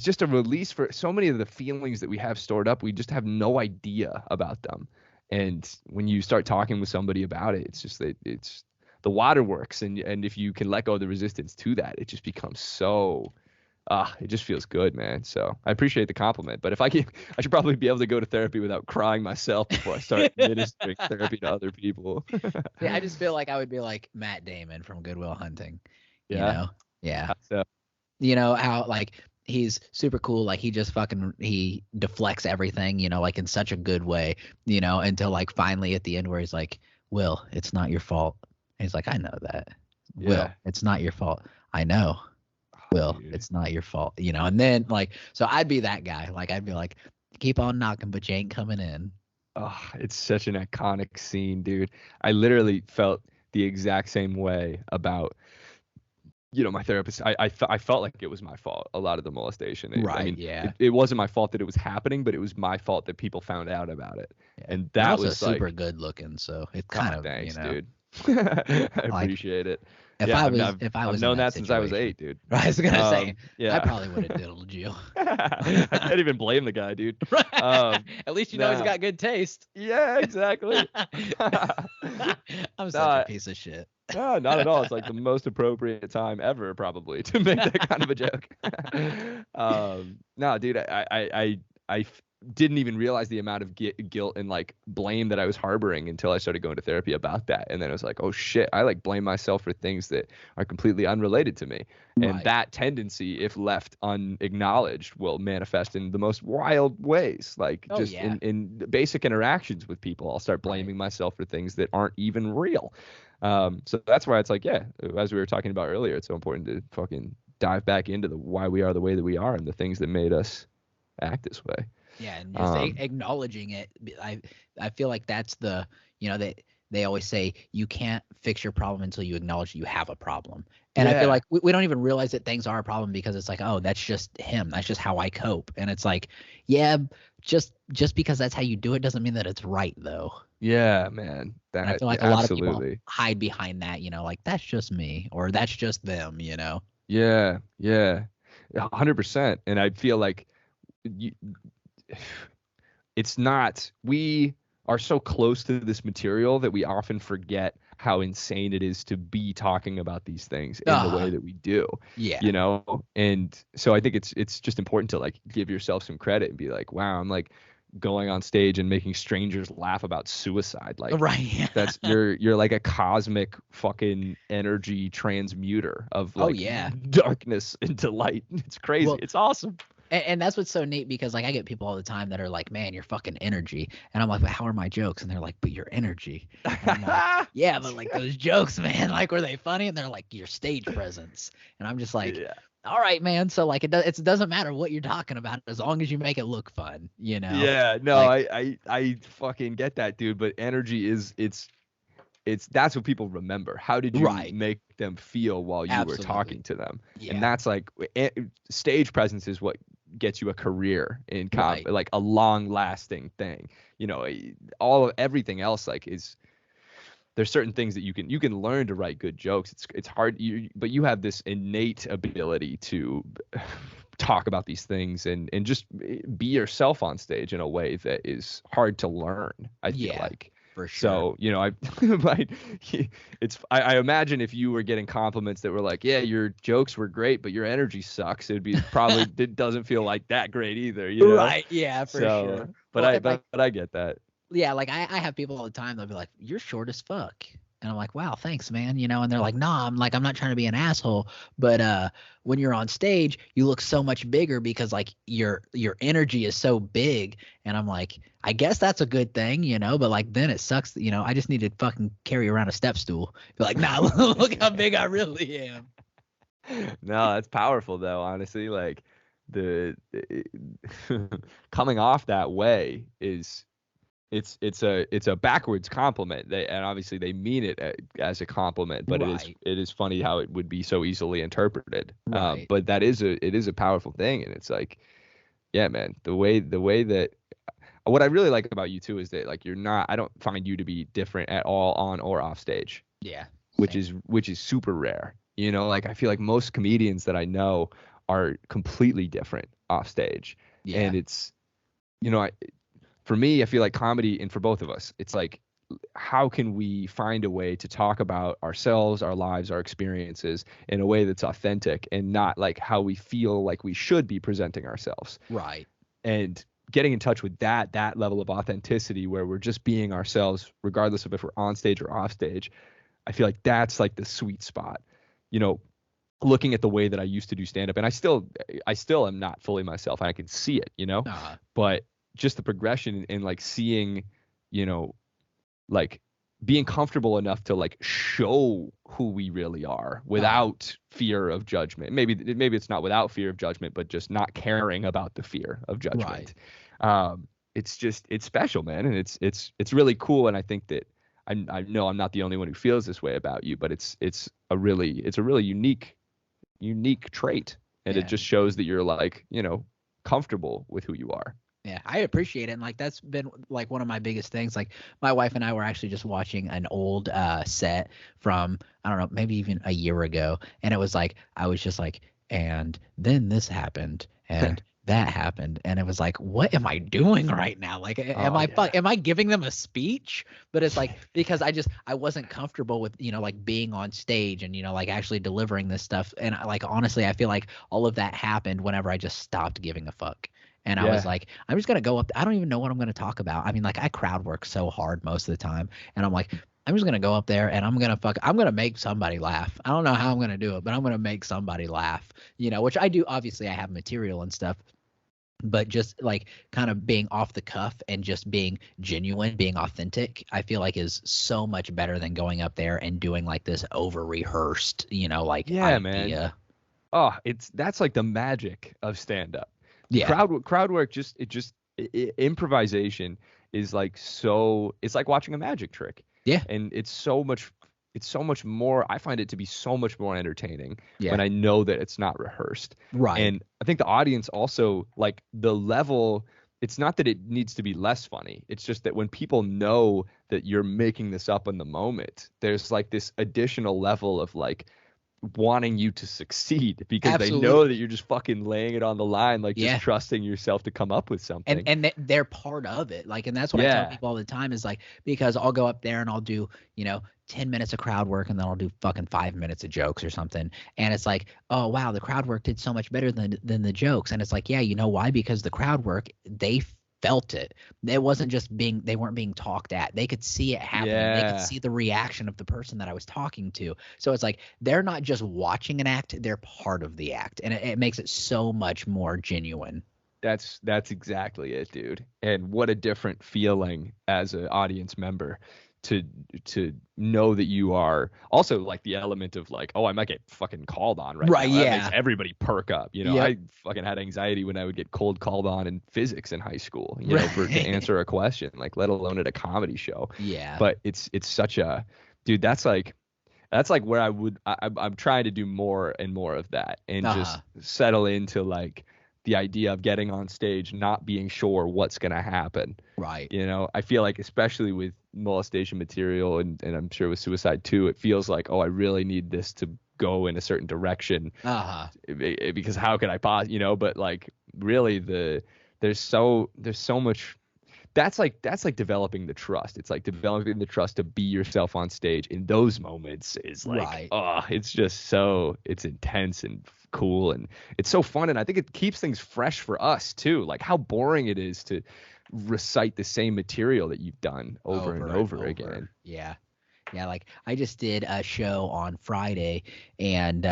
just a release for so many of the feelings that we have stored up. We just have no idea about them. And when you start talking with somebody about it, it's just that it's the waterworks. And if you can let go of the resistance to that, it just becomes so, it just feels good, man. So I appreciate the compliment, but I should probably be able to go to therapy without crying myself before I start administering therapy to other people. Yeah, I just feel like I would be like Matt Damon from Good Will Hunting. Yeah. So. How like he's super cool, like he deflects everything, like in such a good way, until like finally at the end where he's like, Will, it's not your fault. And he's like, I know that. Yeah. Will, it's not your fault. I know. Will, dude, it's not your fault. And then like, so I'd be that guy. Like I'd be like, keep on knocking, but you ain't coming in. Oh, it's such an iconic scene, dude. I literally felt the exact same way about my therapist. I felt like it was my fault, a lot of the molestation. It wasn't my fault that it was happening, but it was my fault that people found out about it. Yeah. And that was also super good looking, so it kind of, thanks, dude. I Like appreciate it. if Yeah, I I mean, was if I I've was in known that that since I was situation, 8, dude. I was gonna say I Yeah. probably would have diddled you. I can't even blame the guy, dude. Right. Um, At least you know he's nah. got good taste. Yeah, exactly. I'm such a Nah, piece of shit. no, not at all. It's like the most appropriate time ever, probably, to make that kind of a joke. No, dude, didn't even realize the amount of guilt and like blame that I was harboring until I started going to therapy about that. And then it was like, oh shit, I like blame myself for things that are completely unrelated to me. And Right. that tendency, if left unacknowledged, will manifest in the most wild ways. Like Oh just yeah. in basic interactions with people, I'll start Right. blaming myself for things that aren't even real. So that's why it's like, yeah, as we were talking about earlier, it's so important to fucking dive back into the why we are the way that we are and the things that made us act this way. Yeah, and just acknowledging it. I feel like that's the, they always say you can't fix your problem until you acknowledge you have a problem. And I feel Yeah. like we don't even realize that things are a problem because it's like, oh, that's just him. That's just how I cope. And it's like, yeah, just because that's how you do it doesn't mean that it's right though. Yeah, man. And I That feel like a lot of people absolutely. hide behind that, like that's just me or that's just them. Yeah, yeah. 100%. And I feel like you, it's not, we are so close to this material that we often forget how insane it is to be talking about these things in the way that we do, Yeah. And so I think it's just important to like give yourself some credit and be like, wow, I'm like going on stage and making strangers laugh about suicide. Like Right. that's you're like a cosmic fucking energy transmuter of Oh like yeah. darkness into light. It's crazy. Well, It's awesome. and that's what's so neat because like I get people all the time that are like, man, you're fucking energy. And I'm like, but how are my jokes? And they're like, but your energy. And I'm like, yeah, but like those jokes, man, like were they funny? And they're like, your stage presence. And I'm just like, Yeah. all right, man. So like it doesn't matter what you're talking about as long as you make it look fun, Yeah, no, Like, I fucking get that, dude. But energy is it's that's what people remember. How did you right. make them feel while you were Absolutely. talking to them? Yeah. And that's like stage presence is what gets you a career in Right. like a long lasting thing. All of everything else like is there's certain things that you can learn to write good jokes. It's hard, but you have this innate ability to talk about these things and just be yourself on stage in a way that is hard to learn. I feel like. For sure. So, I imagine if you were getting compliments that were like, yeah, your jokes were great, but your energy sucks, it'd be probably it doesn't feel like that great either, Right. Yeah, for sure. But Well, I get that. yeah, like I have people all the time, they'll be like, you're short as fuck. And I'm like, wow, thanks, man. And they're like, nah, I'm not trying to be an asshole. But when you're on stage, you look so much bigger because like your energy is so big. And I'm like, I guess that's a good thing, but like then it sucks, I just need to fucking carry around a step stool. Be like, nah, look how big I really am. No, that's powerful though, honestly. Like the coming off that way is it's a backwards compliment. And obviously they mean it as a compliment, but Right. it is funny how it would be so easily interpreted. Right. But it is a powerful thing, and it's like, yeah, man, the way that what I really like about you too is that like I don't find you to be different at all on or off stage, Yeah. which Same. is super rare. Like I feel like most comedians that I know are completely different off stage, Yeah. and it's for me, I feel like comedy, and for both of us, it's like, how can we find a way to talk about ourselves, our lives, our experiences in a way that's authentic and not like how we feel like we should be presenting ourselves. Right. And getting in touch with that level of authenticity where we're just being ourselves, regardless of if we're on stage or off stage. I feel like that's like the sweet spot. Looking at the way that I used to do stand up, and I still am not fully myself. I can see it, Uh-huh. but just the progression and like seeing, like being comfortable enough to like show who we really are without fear of judgment. Maybe it's not without fear of judgment, but just not caring about the fear of judgment. Right. It's special, man, and it's really cool. And I think that I know I'm not the only one who feels this way about you, but it's a really unique trait, and Yeah. it just shows that you're like comfortable with who you are. Yeah, I appreciate it. And like that's been like one of my biggest things. Like my wife and I were actually just watching an old set from I don't know, maybe even a year ago. And it was like I was just like, and then this happened and that happened. And it was like, what am I doing right now? Like Oh yeah. am I giving them a speech? But it's like because I wasn't comfortable with, like being on stage and, like actually delivering this stuff. And like honestly, I feel like all of that happened whenever I just stopped giving a fuck. And I was Yeah. like, I'm just gonna go up. I don't even know what I'm gonna talk about. I mean, like I crowd work so hard most of the time, and I'm like, I'm just gonna go up there and I'm gonna make somebody laugh. I don't know how I'm gonna do it, but I'm gonna make somebody laugh. Which I do. Obviously, I have material and stuff, but just like kind of being off the cuff and just being genuine, being authentic, I feel like is so much better than going up there and doing like this over rehearsed, like Yeah, man. idea. Oh, that's like the magic of stand up. Yeah. Crowd work improvisation is like it's like watching a magic trick. Yeah. And it's so much more. I find it to be so much more entertaining Yeah. when I know that it's not rehearsed. Right. And I think the audience also like the level. It's not that it needs to be less funny. It's just that when people know that you're making this up in the moment, there's like this additional level of like wanting you to succeed because they know that Absolutely. you're just fucking laying it on the line, like just Yeah. trusting yourself to come up with and something. and they're part of it, like, and that's what I tell Yeah. people all the time is like, because I'll go up there and I'll do 10 minutes of crowd work and then I'll do fucking 5 minutes of jokes or something, and it's like, oh wow, the crowd work did so much better than the jokes, and it's like, yeah, you know why? Because the crowd work, they felt it. It wasn't just they weren't being talked at. They could see it happening. They could Yeah. see the reaction of the person that I was talking to. So it's like they're not just watching an act, they're part of the act, and it makes it so much more genuine. That's exactly it, dude. And what a different feeling as an audience member to to know that you are also like the element of like, oh, I might get fucking called on right Right, now. That makes yeah. everybody perk up. Yep. I fucking had anxiety when I would get cold called on in physics in high school, for to Right. answer a question, like let alone at a comedy show. Yeah. But it's such a dude, that's like where I'm trying to do more and more of that and just Uh-huh. settle into like the idea of getting on stage not being sure what's going to happen. Right. I feel like especially with molestation material and I'm sure with suicide too, it feels like, oh, I really need this to go in a certain direction Uh-huh. because how could I but like really there's so much that's like developing the trust. It's like developing the trust to be yourself on stage in those moments is like, Right. oh, it's just it's intense and cool and it's so fun. And I think it keeps things fresh for us too. Like how boring it is to recite the same material that you've done over and Over and over over. again. Yeah. Yeah, like I just did a show on Friday, and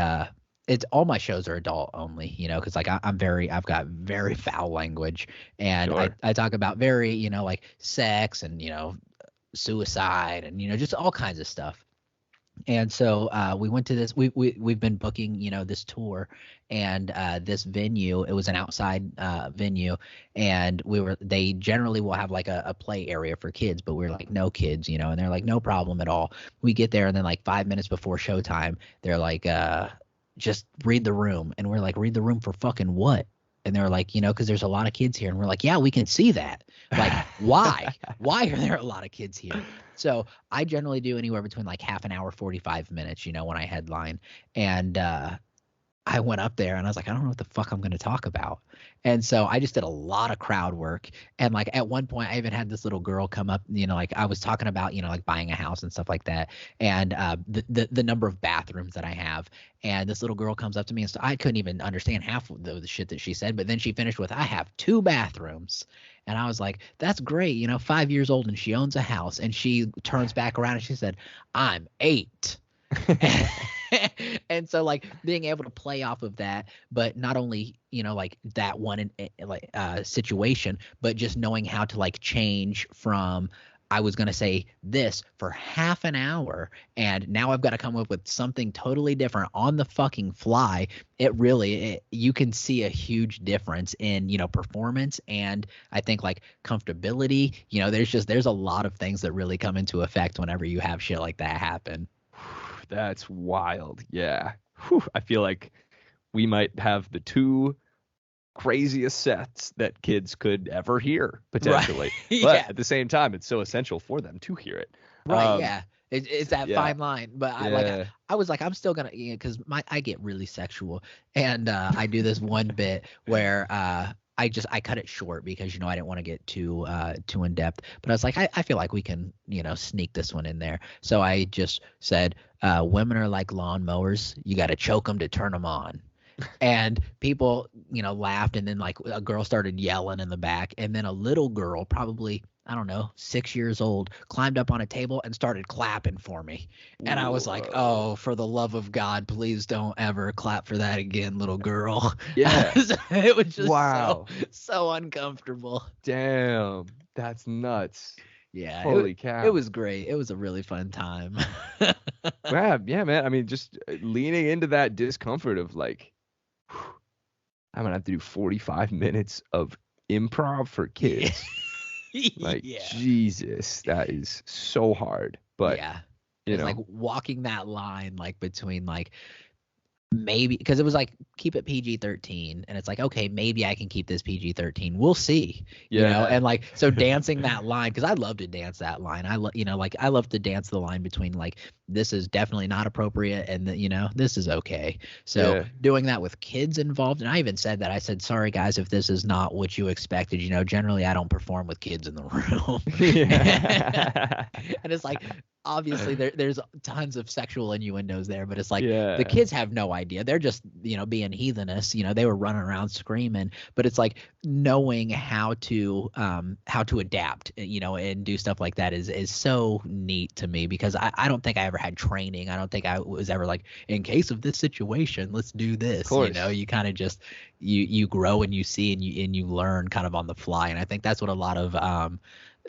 it's all my shows are adult only, because like I've got very foul language, and I Sure. I talk about very, like sex and suicide and just all kinds of stuff. And so we went to this. We've been booking, this tour, and this venue. It was an outside venue, and They generally will have like a play area for kids, but we are like no kids, and they're like no problem at all. We get there, and then like 5 minutes before showtime, they're like, just read the room, and we're like, read the room for fucking what? And they're like, because there's a lot of kids here, and we're like, yeah, we can see that. Like, why? Why are there a lot of kids here? So I generally do anywhere between like half an hour, 45 minutes, when I headline. And I went up there and I was like, I don't know what the fuck I'm going to talk about. And so I just did a lot of crowd work. And like at one point, I even had this little girl come up, like I was talking about, like buying a house and stuff like that. And the number of bathrooms that I have. And this little girl comes up to me, and so I couldn't even understand half of the shit that she said. But then she finished with, I have 2 bathrooms. And I was like, that's great. 5 years old and she owns a house. And she turns back around and she said, I'm 8. And so like being able to play off of that, but not only like that one like situation, but just knowing how to like change from, I was going to say this for half an hour, and now I've got to come up with something totally different on the fucking fly. You can see a huge difference in performance, and I think like comfortability. There's a lot of things that really come into effect whenever you have shit like that happen. That's wild. Yeah. Whew, I feel like we might have the two craziest sets that kids could ever hear potentially. Right. But Yeah. at the same time, it's so essential for them to hear it. Right, yeah. It's that Yeah. fine line, but Yeah. I was like, I'm still gonna, because I get really sexual, and I do this one bit where I cut it short because I didn't want to get too in depth, but I was like, I feel like we can sneak this one in there, so I just said, women are like lawnmowers, you got to choke them to turn them on. And people, laughed, and then like a girl started yelling in the back, and then a little girl, probably, I don't know, 6 years old, climbed up on a table and started clapping for me. And I was like, Whoa. oh, for the love of God, please don't ever clap for that again, little girl. Yeah. It was just Wow. so uncomfortable. Damn. That's nuts. Yeah, Holy cow. it was great. It was a really fun time. Yeah, man. I mean, just leaning into that discomfort of like, I'm gonna have to do 45 minutes of improv for kids. Like, Yeah. Jesus, that is so hard. But Yeah. you It's know, like walking that line, like between like maybe, because it was like keep it PG-13, and it's like, okay, maybe I can keep this PG-13. We'll see, yeah, and like, so dancing that line, because I love to dance that line. Like I love to dance the line between like, this is definitely not appropriate, and this is okay. So yeah. doing that with kids involved, and I even said that, I said, sorry guys if this is not what you expected. Generally I don't perform with kids in the room. Yeah. And it's like, obviously there's tons of sexual innuendos there, but it's like, Yeah. the kids have no idea. They're just, being heathenists. They were running around screaming, but it's like knowing how to adapt, and do stuff like that is so neat to me, because I don't think I ever had training. I don't think I was ever like, in case of this situation, let's do this. Of course. You kind of just, you grow and you see and you learn kind of on the fly. And I think that's what a lot of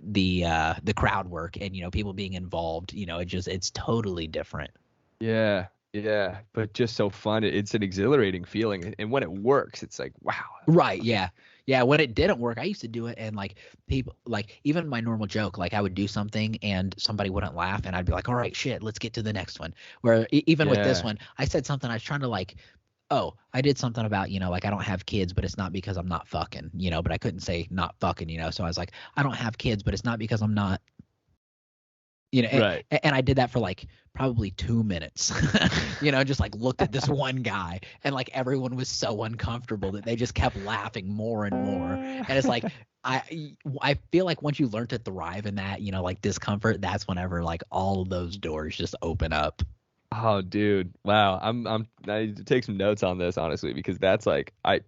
the crowd work and people being involved, it's totally different. Yeah. Yeah. But just so fun. It's an exhilarating feeling. And when it works, it's like, wow. Right. Yeah. Yeah. When it didn't work, I used to do it, and like people, like even my normal joke, like I would do something and somebody wouldn't laugh, and I'd be like, all right, shit, let's get to the next one. Where even with this Yeah. one, I said something, I was trying to like, oh, I did something about, like I don't have kids, but it's not because I'm not fucking, but I couldn't say not fucking, so I was like, I don't have kids, but it's not because I'm not, Right. and I did that for like probably 2 minutes, just like looked at this one guy, and like everyone was so uncomfortable that they just kept laughing more and more. And it's like, I feel like once you learn to thrive in that, like discomfort, that's whenever like all of those doors just open up. Oh, dude. Wow. I need to take some notes on this, honestly, because that's like, I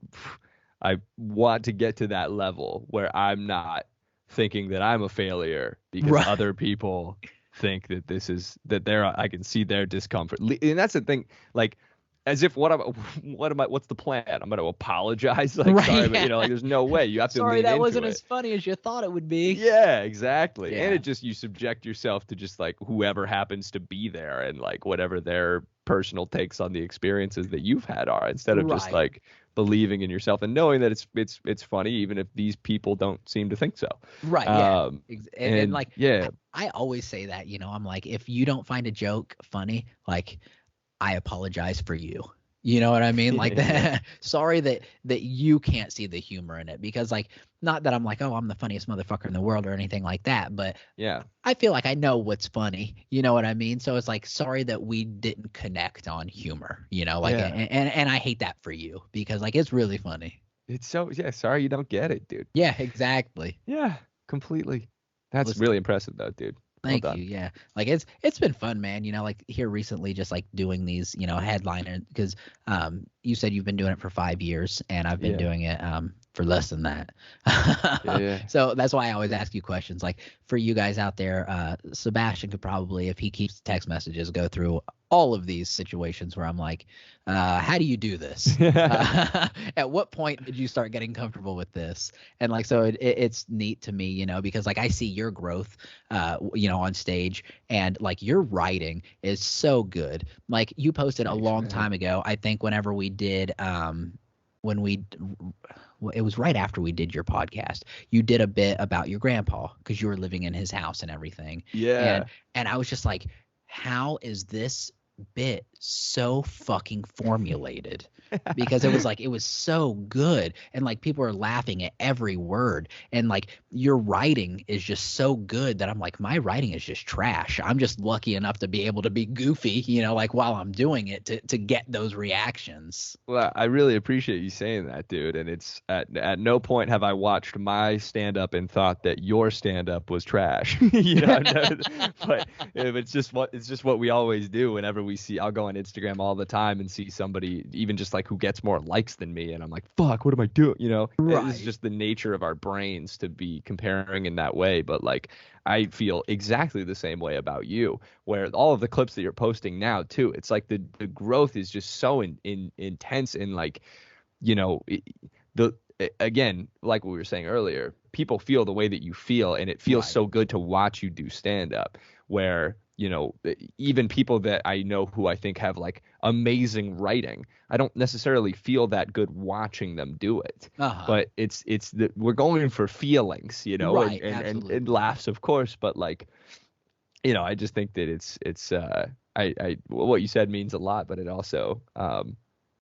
want to get to that level where I'm not thinking that I'm a failure because Right. other people think that I can see their discomfort. And that's the thing, like, as if what's the plan? I'm going to apologize. Like, Right, sorry, but yeah. like, there's no way. You have to Sorry, lean that into wasn't it. as funny as you thought it would be. Yeah, exactly. Yeah. And it just, you subject yourself to just like whoever happens to be there and like whatever their personal takes on the experiences that you've had are, instead of just Right. like believing in yourself and knowing that it's funny even if these people don't seem to think so. Right. Yeah. And like, yeah, I always say that, I'm like, if you don't find a joke funny, like, I apologize for you. You know what I mean? Like that. Sorry that you can't see the humor in it, because like, not that I'm like, oh, I'm the funniest motherfucker in the world or anything like that, but yeah, I feel like I know what's funny. You know what I mean? So it's like, sorry that we didn't connect on humor. Like, Yeah. and I hate that for you, because like, it's really funny. it's so, yeah, sorry you don't get it, dude. Yeah, exactly. Yeah, completely. That's Listen, really impressive though, dude. Well Thank done. you. Yeah. Like it's been fun, man. Like here recently, just like doing these, headliner, because you said you've been doing it for 5 years, and I've been Yeah. doing it for less than that. Yeah. So that's why I always ask you questions. Like for you guys out there, Sebastian could probably, if he keeps text messages, go through all of these situations where I'm like, how do you do this? At what point did you start getting comfortable with this? And like, so it's neat to me, because like I see your growth, on stage, and like your writing is so good. Like you posted a Thanks, long man. time ago, I think whenever we did, it was right after we did your podcast. You did a bit about your grandpa because you were living in his house and everything. Yeah. And I was just like, how is this bit so fucking formulated because it was so good, and like people are laughing at every word, and like your writing is just so good that I'm like, my writing is just trash. I'm just lucky enough to be able to be goofy, you know, like while I'm doing it to get those reactions. Well, I really appreciate you saying that, dude. And it's at no point have I watched my stand up and thought that your stand up was trash. You know, but it's just what we always do whenever we see. I'll go on Instagram all the time and see somebody even just like who gets more likes than me, and I'm like, fuck, what am I doing? You know, it's just the nature of our brains to be comparing in that way. But like, I feel exactly the same way about you, where all of the clips that you're posting now too, it's like the growth is just so intense, and like, you know, again, like we were saying earlier, people feel the way that you feel, and it feels so good to watch you do stand up, where, you know, even people that I know who I think have like amazing writing, I don't necessarily feel that good watching them do it. But it's we're going for feelings, you know, and laughs, of course, but like, you know, I just think that it's I what you said means a lot, but it also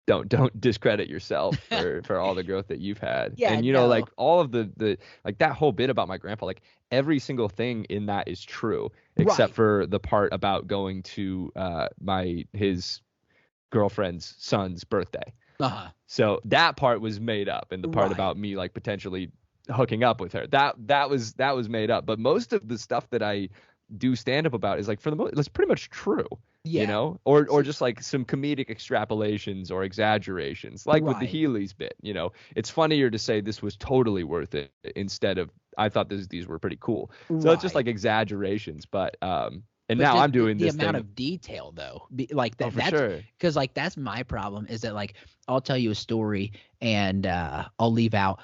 don't discredit yourself for all the growth that you've had. Yeah, and you know, like all of the like that whole bit about my grandpa, like every single thing in that is true, except for the part about going to his girlfriend's son's birthday. So that part was made up, and the part about me like potentially hooking up with her, that was made up. But most of the stuff that I do stand up about is like, for the most, it's pretty much true. You know, or just like some comedic extrapolations or exaggerations, like with the Heelys bit. You know, it's funnier to say this was totally worth it instead of I thought these were pretty cool. So it's just like exaggerations. But now I'm doing the this amount thing. of detail though, that's sure. Because like that's my problem, is that like I'll tell you a story and I'll leave out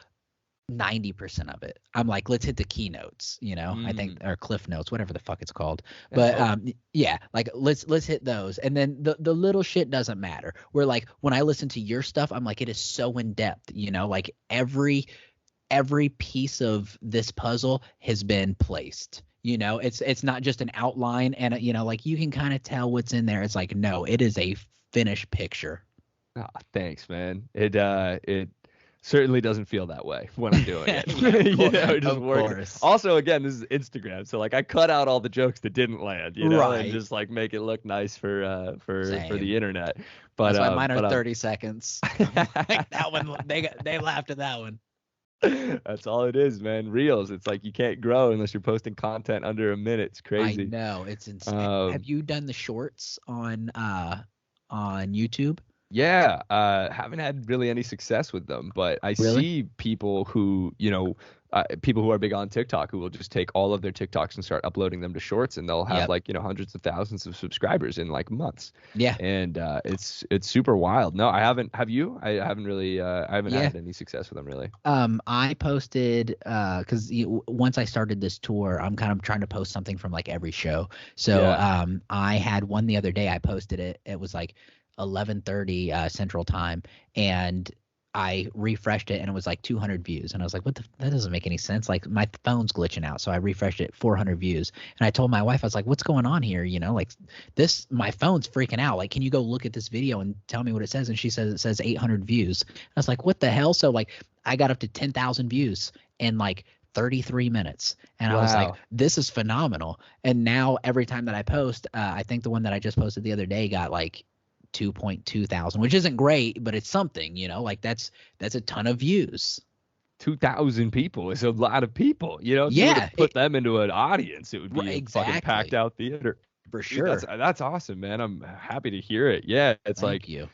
90% of it. I'm like, let's hit the keynotes, you know, I think, or cliff notes, whatever the fuck it's called. But yeah, like let's hit those. And then the little shit doesn't matter. Where like when I listen to your stuff, I'm like, it is so in depth, you know, like every piece of this puzzle has been placed. You know, it's not just an outline, and you know, like you can kind of tell what's in there. It's like, no, it is a finished picture. Oh, thanks, man. It certainly doesn't feel that way when I'm doing it. You know, it just works. Also, again, this is Instagram, so like I cut out all the jokes that didn't land, you know, and just like make it look nice for the internet. But that's why mine are 30 seconds. Like that one, they laughed at that one. That's all it is, man. Reels. It's like you can't grow unless you're posting content under a minute. It's crazy. I know, it's insane. Have you done the shorts on YouTube? Yeah, haven't had really any success with them, but I see people who, you know, people who are big on TikTok who will just take all of their TikToks and start uploading them to shorts, and they'll have like, you know, hundreds of thousands of subscribers in like months. Yeah. And it's super wild. No, I haven't. Have you? I haven't really. I haven't had any success with them really. I posted because once I started this tour, I'm kind of trying to post something from like every show. So I had one the other day. I posted it. It was like 11:30 Central Time, and I refreshed it and it was like 200 views, and I was like, that doesn't make any sense, like my phone's glitching out. So I refreshed it, 400 views, and I told my wife, I was like, what's going on here, you know, like my phone's freaking out, like can you go look at this video and tell me what it says? And she says it says 800 views. I was like, what the hell? So like I got up to 10,000 views in like 33 minutes, and I was like, this is phenomenal. And now every time that I post, I think the one that I just posted the other day got like 2.2 thousand, which isn't great, but it's something, you know, like that's a ton of views. 2,000 people is a lot of people, you know. If you were to put them into an audience, it would be a fucking packed out theater for sure. Dude, that's awesome, man. I'm happy to hear it. Yeah, it's Thank you.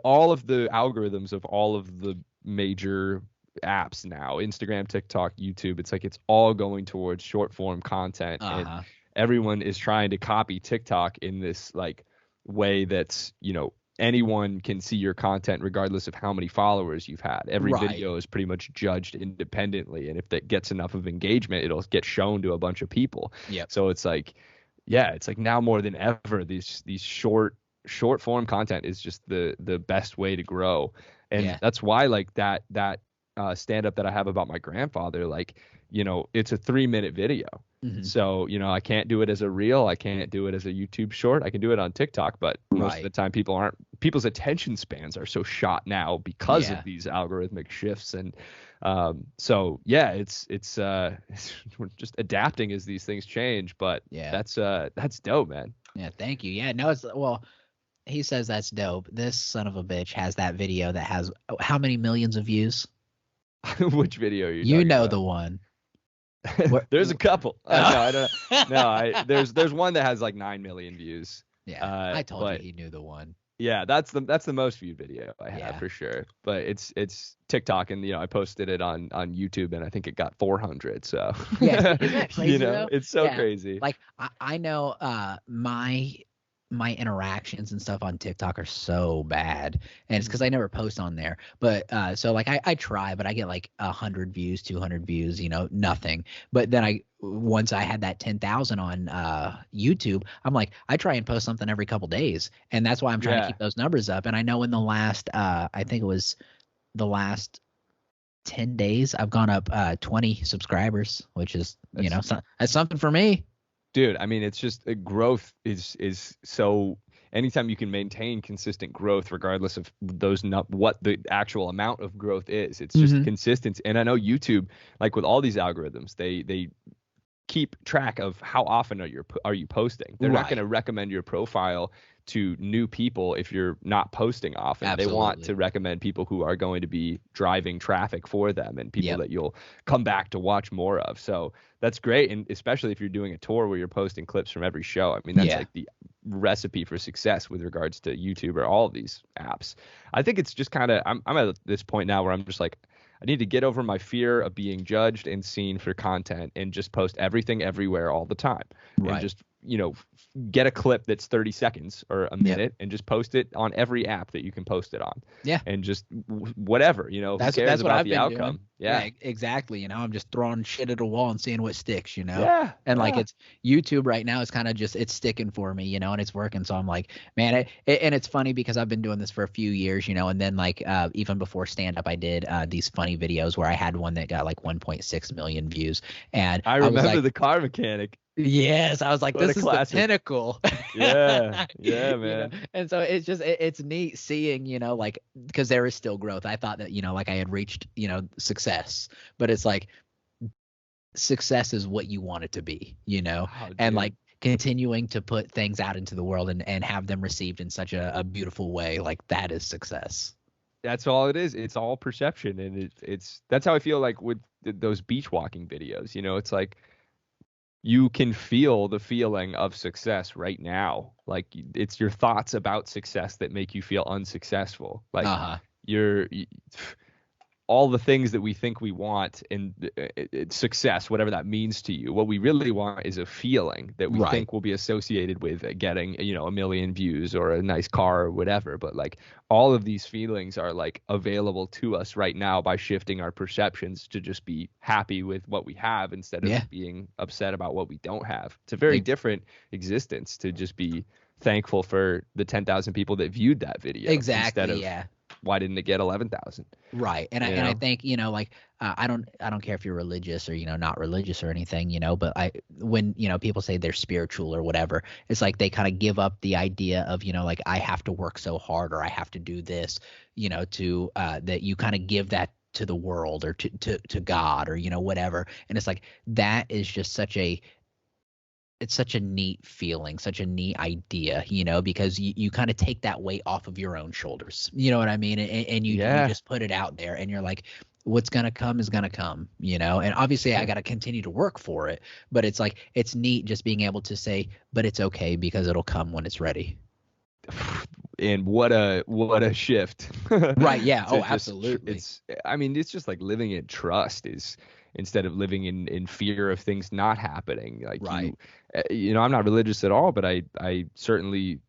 All of the algorithms of all of the major apps now, Instagram, TikTok, YouTube, it's like it's all going towards short form content, and everyone is trying to copy TikTok in this like way that's, you know, anyone can see your content regardless of how many followers you've had. Every video is pretty much judged independently, and if that gets enough of engagement, it'll get shown to a bunch of people. So it's like, yeah, it's like now more than ever, these short form content is just the best way to grow. And that's why like that stand up that I have about my grandfather, like it's a 3-minute video. Mhm. So, I can't do it as a reel. I can't do it as a YouTube short. I can do it on TikTok, but most of the time people's attention spans are so shot now because Yeah. of these algorithmic shifts. And so yeah, it's we're just adapting as these things change, but Yeah. that's dope, man. Yeah, thank you. Yeah, no, he says that's dope. This son of a bitch has that video that has how many millions of views? Which video are you You talking know about? the one. There's a couple. No, I don't know. No, there's one that has like 9 million views. Yeah, I told you But he knew the one. yeah, that's the most viewed video I have Yeah. for sure. But it's TikTok, and I posted it on YouTube, and I think it got 400. So Yeah, isn't that crazy though? it's so Yeah. crazy. Like I know my interactions and stuff on TikTok are so bad, and it's because I never post on there. But so like I try, but I get like 100 views, 200 views, nothing. But then once I had that 10,000 on YouTube, I'm like I try and post something every couple days, and that's why I'm trying to keep those numbers up. And I know in the last I think it was the last 10 days I've gone up 20 subscribers, which is that's something for me. Dude, I mean, it's just growth is so. Anytime you can maintain consistent growth, regardless of what the actual amount of growth is, it's just consistency. And I know YouTube, like with all these algorithms, they keep track of how often are you posting. They're not going to recommend your profile to new people if you're not posting often. Absolutely. They want to recommend people who are going to be driving traffic for them and people that you'll come back to watch more of. So that's great. And especially if you're doing a tour where you're posting clips from every show. I mean, that's like the recipe for success with regards to YouTube or all of these apps. I think it's just kind of, I'm at this point now where I'm just like, I need to get over my fear of being judged and seen for content and just post everything everywhere all the time. Right. And just, get a clip that's 30 seconds or a minute and just post it on every app that you can post it on. Yeah. And just whatever, who cares about the outcome? Doing. Yeah, exactly. I'm just throwing shit at a wall and seeing what sticks, Yeah. And like it's YouTube right now is kind of just, it's sticking for me, and it's working. So I'm like, man, and it's funny because I've been doing this for a few years, and then like even before stand up, I did these funny videos where I had one that got like 1.6 million views. And I remember the car mechanic. Yes, I was like, this is the pinnacle. Yeah, man. And so it's just it's neat seeing, like, because there is still growth. I thought that, like I had reached, success, but it's like success is what you want it to be, and like continuing to put things out into the world and have them received in such a beautiful way, like that is success. That's all it is. It's all perception, and it's that's how I feel like with those beach walking videos. It's like, you can feel the feeling of success right now. Like it's your thoughts about success that make you feel unsuccessful. Like all the things that we think we want and success, whatever that means to you. What we really want is a feeling that we think will be associated with getting, 1 million views or a nice car or whatever. But like all of these feelings are like available to us right now by shifting our perceptions to just be happy with what we have instead of being upset about what we don't have. It's a very different existence to just be thankful for the 10,000 people that viewed that video. Exactly. Instead of, why didn't it get 11,000? Right. And I think, like, I don't care if you're religious or, not religious or anything, but when, people say they're spiritual or whatever, it's like they kind of give up the idea of, like, I have to work so hard or I have to do this, to that you kind of give that to the world or to God or, whatever. And it's like, that is just it's such a neat feeling, such a neat idea, because you kind of take that weight off of your own shoulders. You know what I mean? And you just put it out there and you're like, what's going to come is going to come, and obviously I got to continue to work for it. But it's like, it's neat just being able to say, but it's okay because it'll come when it's ready. And what a shift. Right. Yeah. Oh, absolutely. It's just like living in trust is, instead of living in fear of things not happening. Like, I'm not religious at all, but I certainly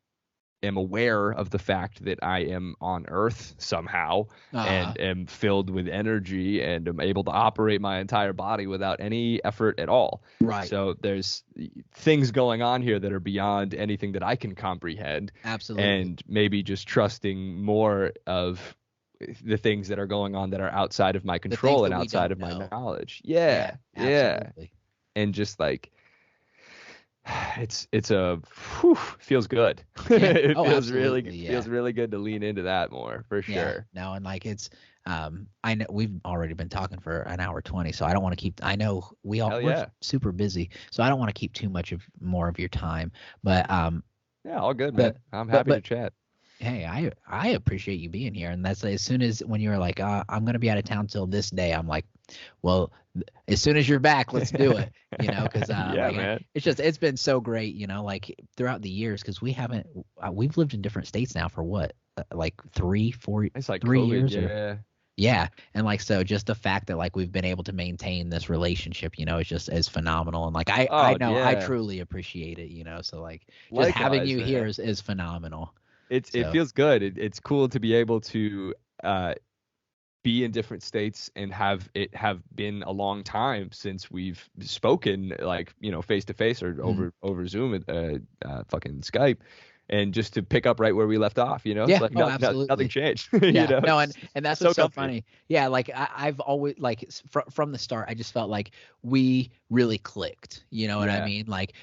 am aware of the fact that I am on Earth somehow and am filled with energy and am able to operate my entire body without any effort at all. Right. So there's things going on here that are beyond anything that I can comprehend. Absolutely. And maybe just trusting more of the things that are going on that are outside of my The things control and that we outside don't of my know. knowledge. Yeah, Yeah. absolutely. And just like it's a feels good. Yeah. It Oh, absolutely. feels Yeah. really good to lean into that more for Yeah. sure. No, and like it's I know we've already been talking for an hour 20, so I don't want to keep I know Hell we're yeah. super busy, so I don't want to keep too much of more of your time. But Yeah, all good, man. but I'm but happy to but chat. hey, I appreciate you being here, and that's as soon as when you were like, I'm gonna be out of town till this day, I'm like, well, as soon as you're back, let's do it, because Yeah, man. it's been so great, like throughout the years, because we've lived in different states now for what, like It's like three COVID, years or yeah. yeah, and like so just the fact that like we've been able to maintain this relationship, is phenomenal, and like I Oh, know I yeah. truly appreciate it, so like just having Likewise, you here man. is phenomenal. It So feels good. It's cool to be able to uh be in different states and have been a long time since we've spoken, like, face to face or mhm. over Zoom, fucking Skype, and just to pick up right where we left off. It's Yeah, like oh, nothing absolutely. changed. Yeah, no, and It's that's so what's so comfy. funny. Yeah, like I've always like from the start, I just felt like we really clicked. You know what I Yeah. mean? Like,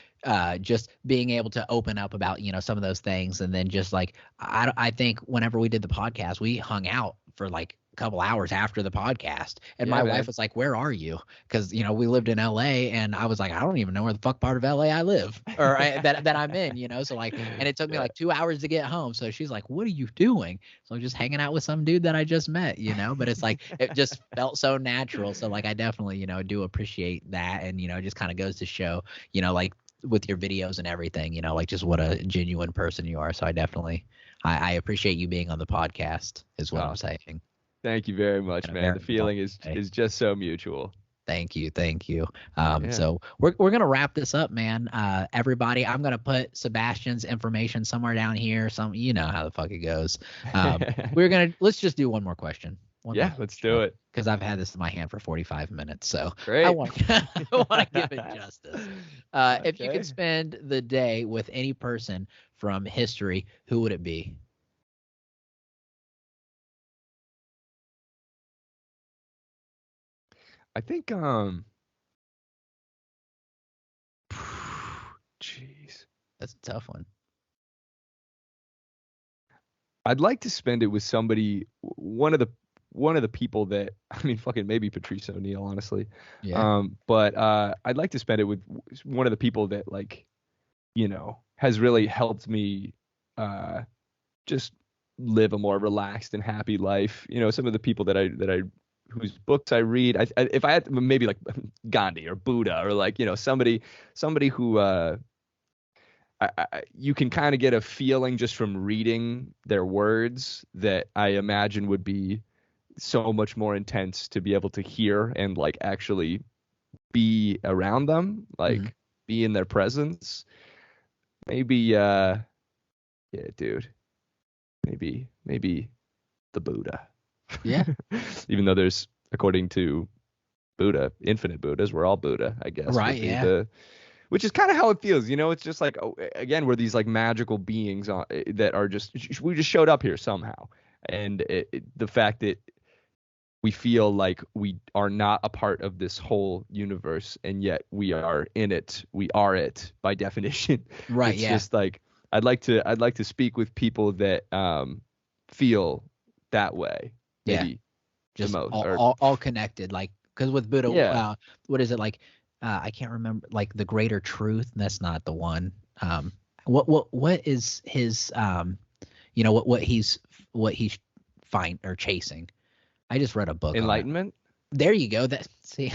just being able to open up about some of those things, and then just like I think whenever we did the podcast, we hung out for like a couple hours after the podcast, and Yeah, my wife man. was like, "Where are you?" Because we lived in L.A. and I was like, "I don't even know where the fuck part of L.A. I live that I'm in." So like, and it took me Yeah. like 2 hours to get home. So she's like, "What are you doing?" So I'm just hanging out with some dude that I just met, but it's like it just felt so natural. So like I definitely, do appreciate that. And it just kind of goes to show, like with your videos and everything, like just what a genuine person you are. So I definitely I appreciate you being on the podcast is what I'm Oh, saying. thank you very much, In a man. very The warm feeling is way. is just so mutual. Thank you, thank you. Yeah. So we're gonna wrap this up, man. Everybody, I'm gonna put Sebastian's information somewhere down here. You know how the fuck it goes. Let's just do one more question. One more Yeah, let's do question, it. because I've had this in my hand for 45 minutes, so I Great. want I want to give it justice. If you could Okay. spend the day with any person from history, who would it be? I think jeez. That's a tough one. I'd like to spend it with somebody, one of the people that, I mean, fucking maybe Patrice O'Neill, honestly. Yeah. But I'd like to spend it with one of the people that, like, has really helped me uh just live a more relaxed and happy life. Some of the people that I whose books I read. If I had to, maybe like Gandhi or Buddha, or like, somebody who you can kind of get a feeling just from reading their words that I imagine would be so much more intense to be able to hear and like actually be around them, Hmm. like be in their presence. Maybe yeah, dude. Maybe the Buddha. Yeah. Even though there's, according to Buddha, infinite Buddhas, we're all Buddha, I guess, Right. would be Yeah. the which is kind of how it feels. It's just like, oh, again, we're these like magical beings that are just, we just showed up here somehow. And the fact that we feel like we are not a part of this whole universe, and yet we are in it. We are it by definition. Right. It's Yeah. just like, I'd like to speak with people that feel that way, Yeah. maybe the Just most. all, Or all, all connected, like because with Buddha, yeah, what is it like? I can't remember, like the greater truth. That's not the one. What is his what he's find or chasing? I just read a book on it. enlightenment. There you go. That see,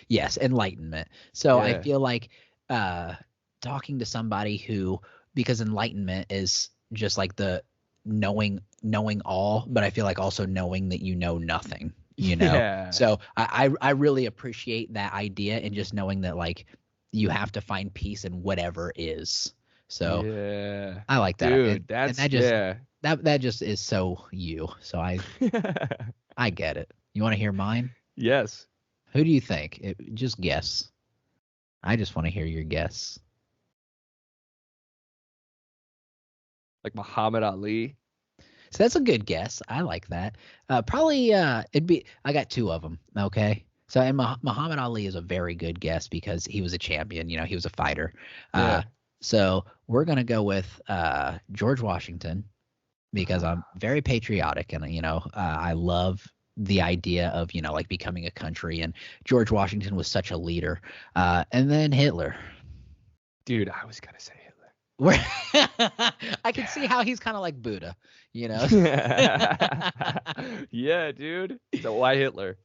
yes, enlightenment. So I Yeah, feel like uh talking to somebody who, because enlightenment is just like the knowing all, but I feel like also knowing that you know nothing, yeah, so I really appreciate that idea, and just knowing that like you have to find peace in whatever is. So yeah, I like that, and dude. that That's just yeah. that just is so you. So I get it. You want to hear mine? Yes. Who do you think? Just guess. I just want to hear your guess. Like Muhammad Ali. So that's a good guess. I like that. Probably it'd be. I got two of them. Okay. So and Muhammad Ali is a very good guess because he was a champion. You know, he was a fighter. Uh, Yeah. so we're gonna go with George Washington because I'm very patriotic and I love the idea of like becoming a country, and George Washington was such a leader. And then Hitler. Dude, I was gonna say Hitler. Where I can see how he's kind of like Buddha, you know. Yeah, dude. So why Hitler?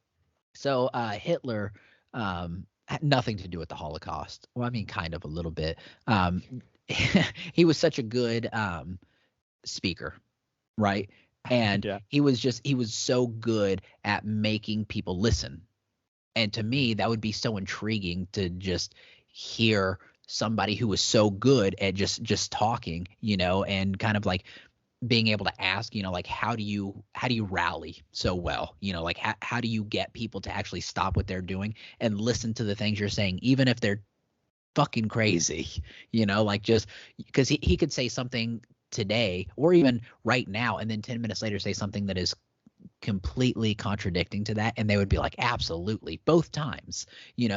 So Hitler had nothing to do with the Holocaust. Well, I mean, kind of a little bit. Um, he was such a good speaker, right? And Yeah. he was so good at making people listen. And to me, that would be so intriguing to just hear somebody who was so good at just talking, and kind of like being able to ask, like how do you rally so well, like how do you get people to actually stop what they're doing and listen to the things you're saying, even if they're fucking crazy, like just because he could say something today or even right now and then 10 minutes later say something that is completely contradicting to that, and they would be like, absolutely, both times.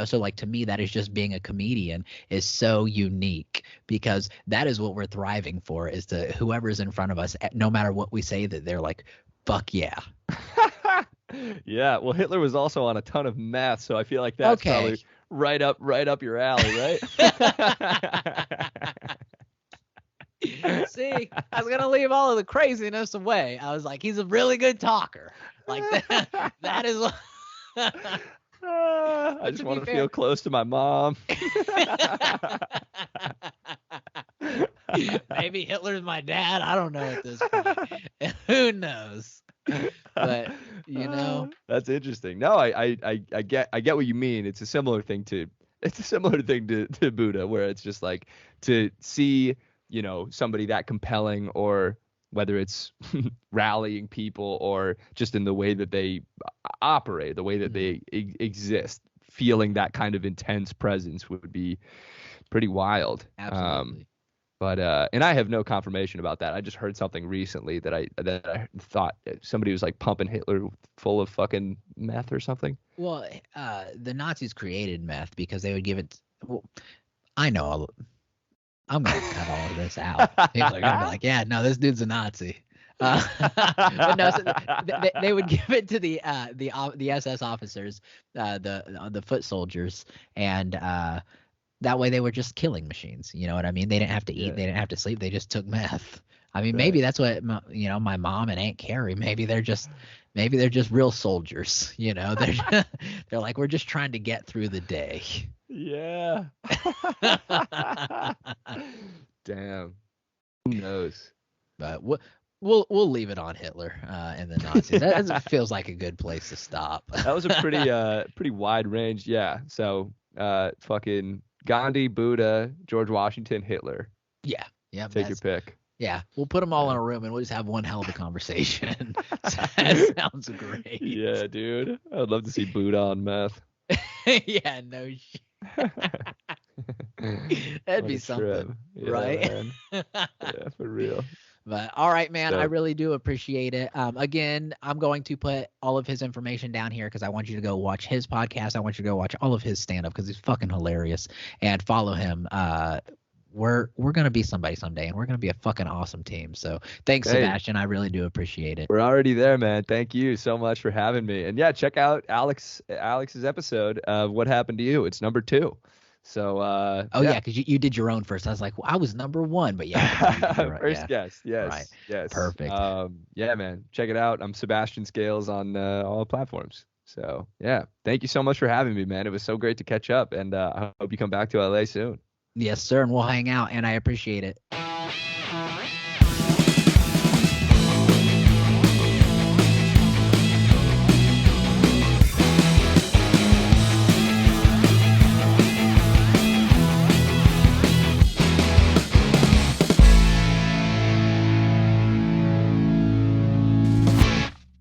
So like to me, that is just being a comedian is so unique, because that is what we're thriving for, is to whoever's in front of us, no matter what we say, that they're like, fuck yeah. Yeah, well, Hitler was also on a ton of meth, so I feel like that's probably right up your alley, right? See, I was gonna leave all of the craziness away. I was like, he's a really good talker. Like that. That is what. I just want to feel close to my mom. Maybe Hitler's my dad. I don't know at this point. Who knows? But that's interesting. No, I get what you mean. It's a similar thing to Buddha, where it's just like to see somebody that compelling, or whether it's rallying people or just in the way that they operate, the way that they exist, feeling that kind of intense presence would be pretty wild. Absolutely. But and I have no confirmation about that. I just heard something recently that I thought somebody was like pumping Hitler full of fucking meth or something. Well, the Nazis created meth because they would give it. Well, I know. I'm gonna cut all of this out. People are gonna be like, "Yeah, no, this dude's a Nazi." But no, so they would give it to the SS officers, the foot soldiers, and that way they were just killing machines. You know what I mean? They didn't have to eat, they didn't have to sleep. They just took meth. I mean, maybe that's what my mom and Aunt Carrie. Maybe they're just real soldiers. They're like, we're just trying to get through the day. Yeah. Damn. Who knows? But we'll leave it on Hitler and the Nazis. That feels like a good place to stop. That was a pretty wide range. Yeah. So fucking Gandhi, Buddha, George Washington, Hitler. Yeah. Yeah. Take your pick. Yeah, we'll put them all in a room and we'll just have one hell of a conversation. That sounds great. Yeah, dude. I'd love to see Buddha on meth. Yeah, no shit. That'd be something, yeah, right? Yeah, for real. But all right, man, So, I really do appreciate it. Again, I'm going to put all of his information down here because I want you to go watch his podcast. I want you to go watch all of his stand-up because he's fucking hilarious, and follow him. We're gonna be somebody someday, and we're gonna be a fucking awesome team. So thanks, Sebastian. I really do appreciate it. We're already there, man. Thank you so much for having me. And yeah, check out Alex's episode of What Happened to You. It's number 2. So yeah, because you did your own first. I was like, well, I was number 1, but yeah, first guest. Yes, right. Yes, perfect. Yeah, man, check it out. I'm Sebastian Scales on all platforms. So yeah, thank you so much for having me, man. It was so great to catch up, and I hope you come back to LA soon. Yes, sir, and we'll hang out, and I appreciate it.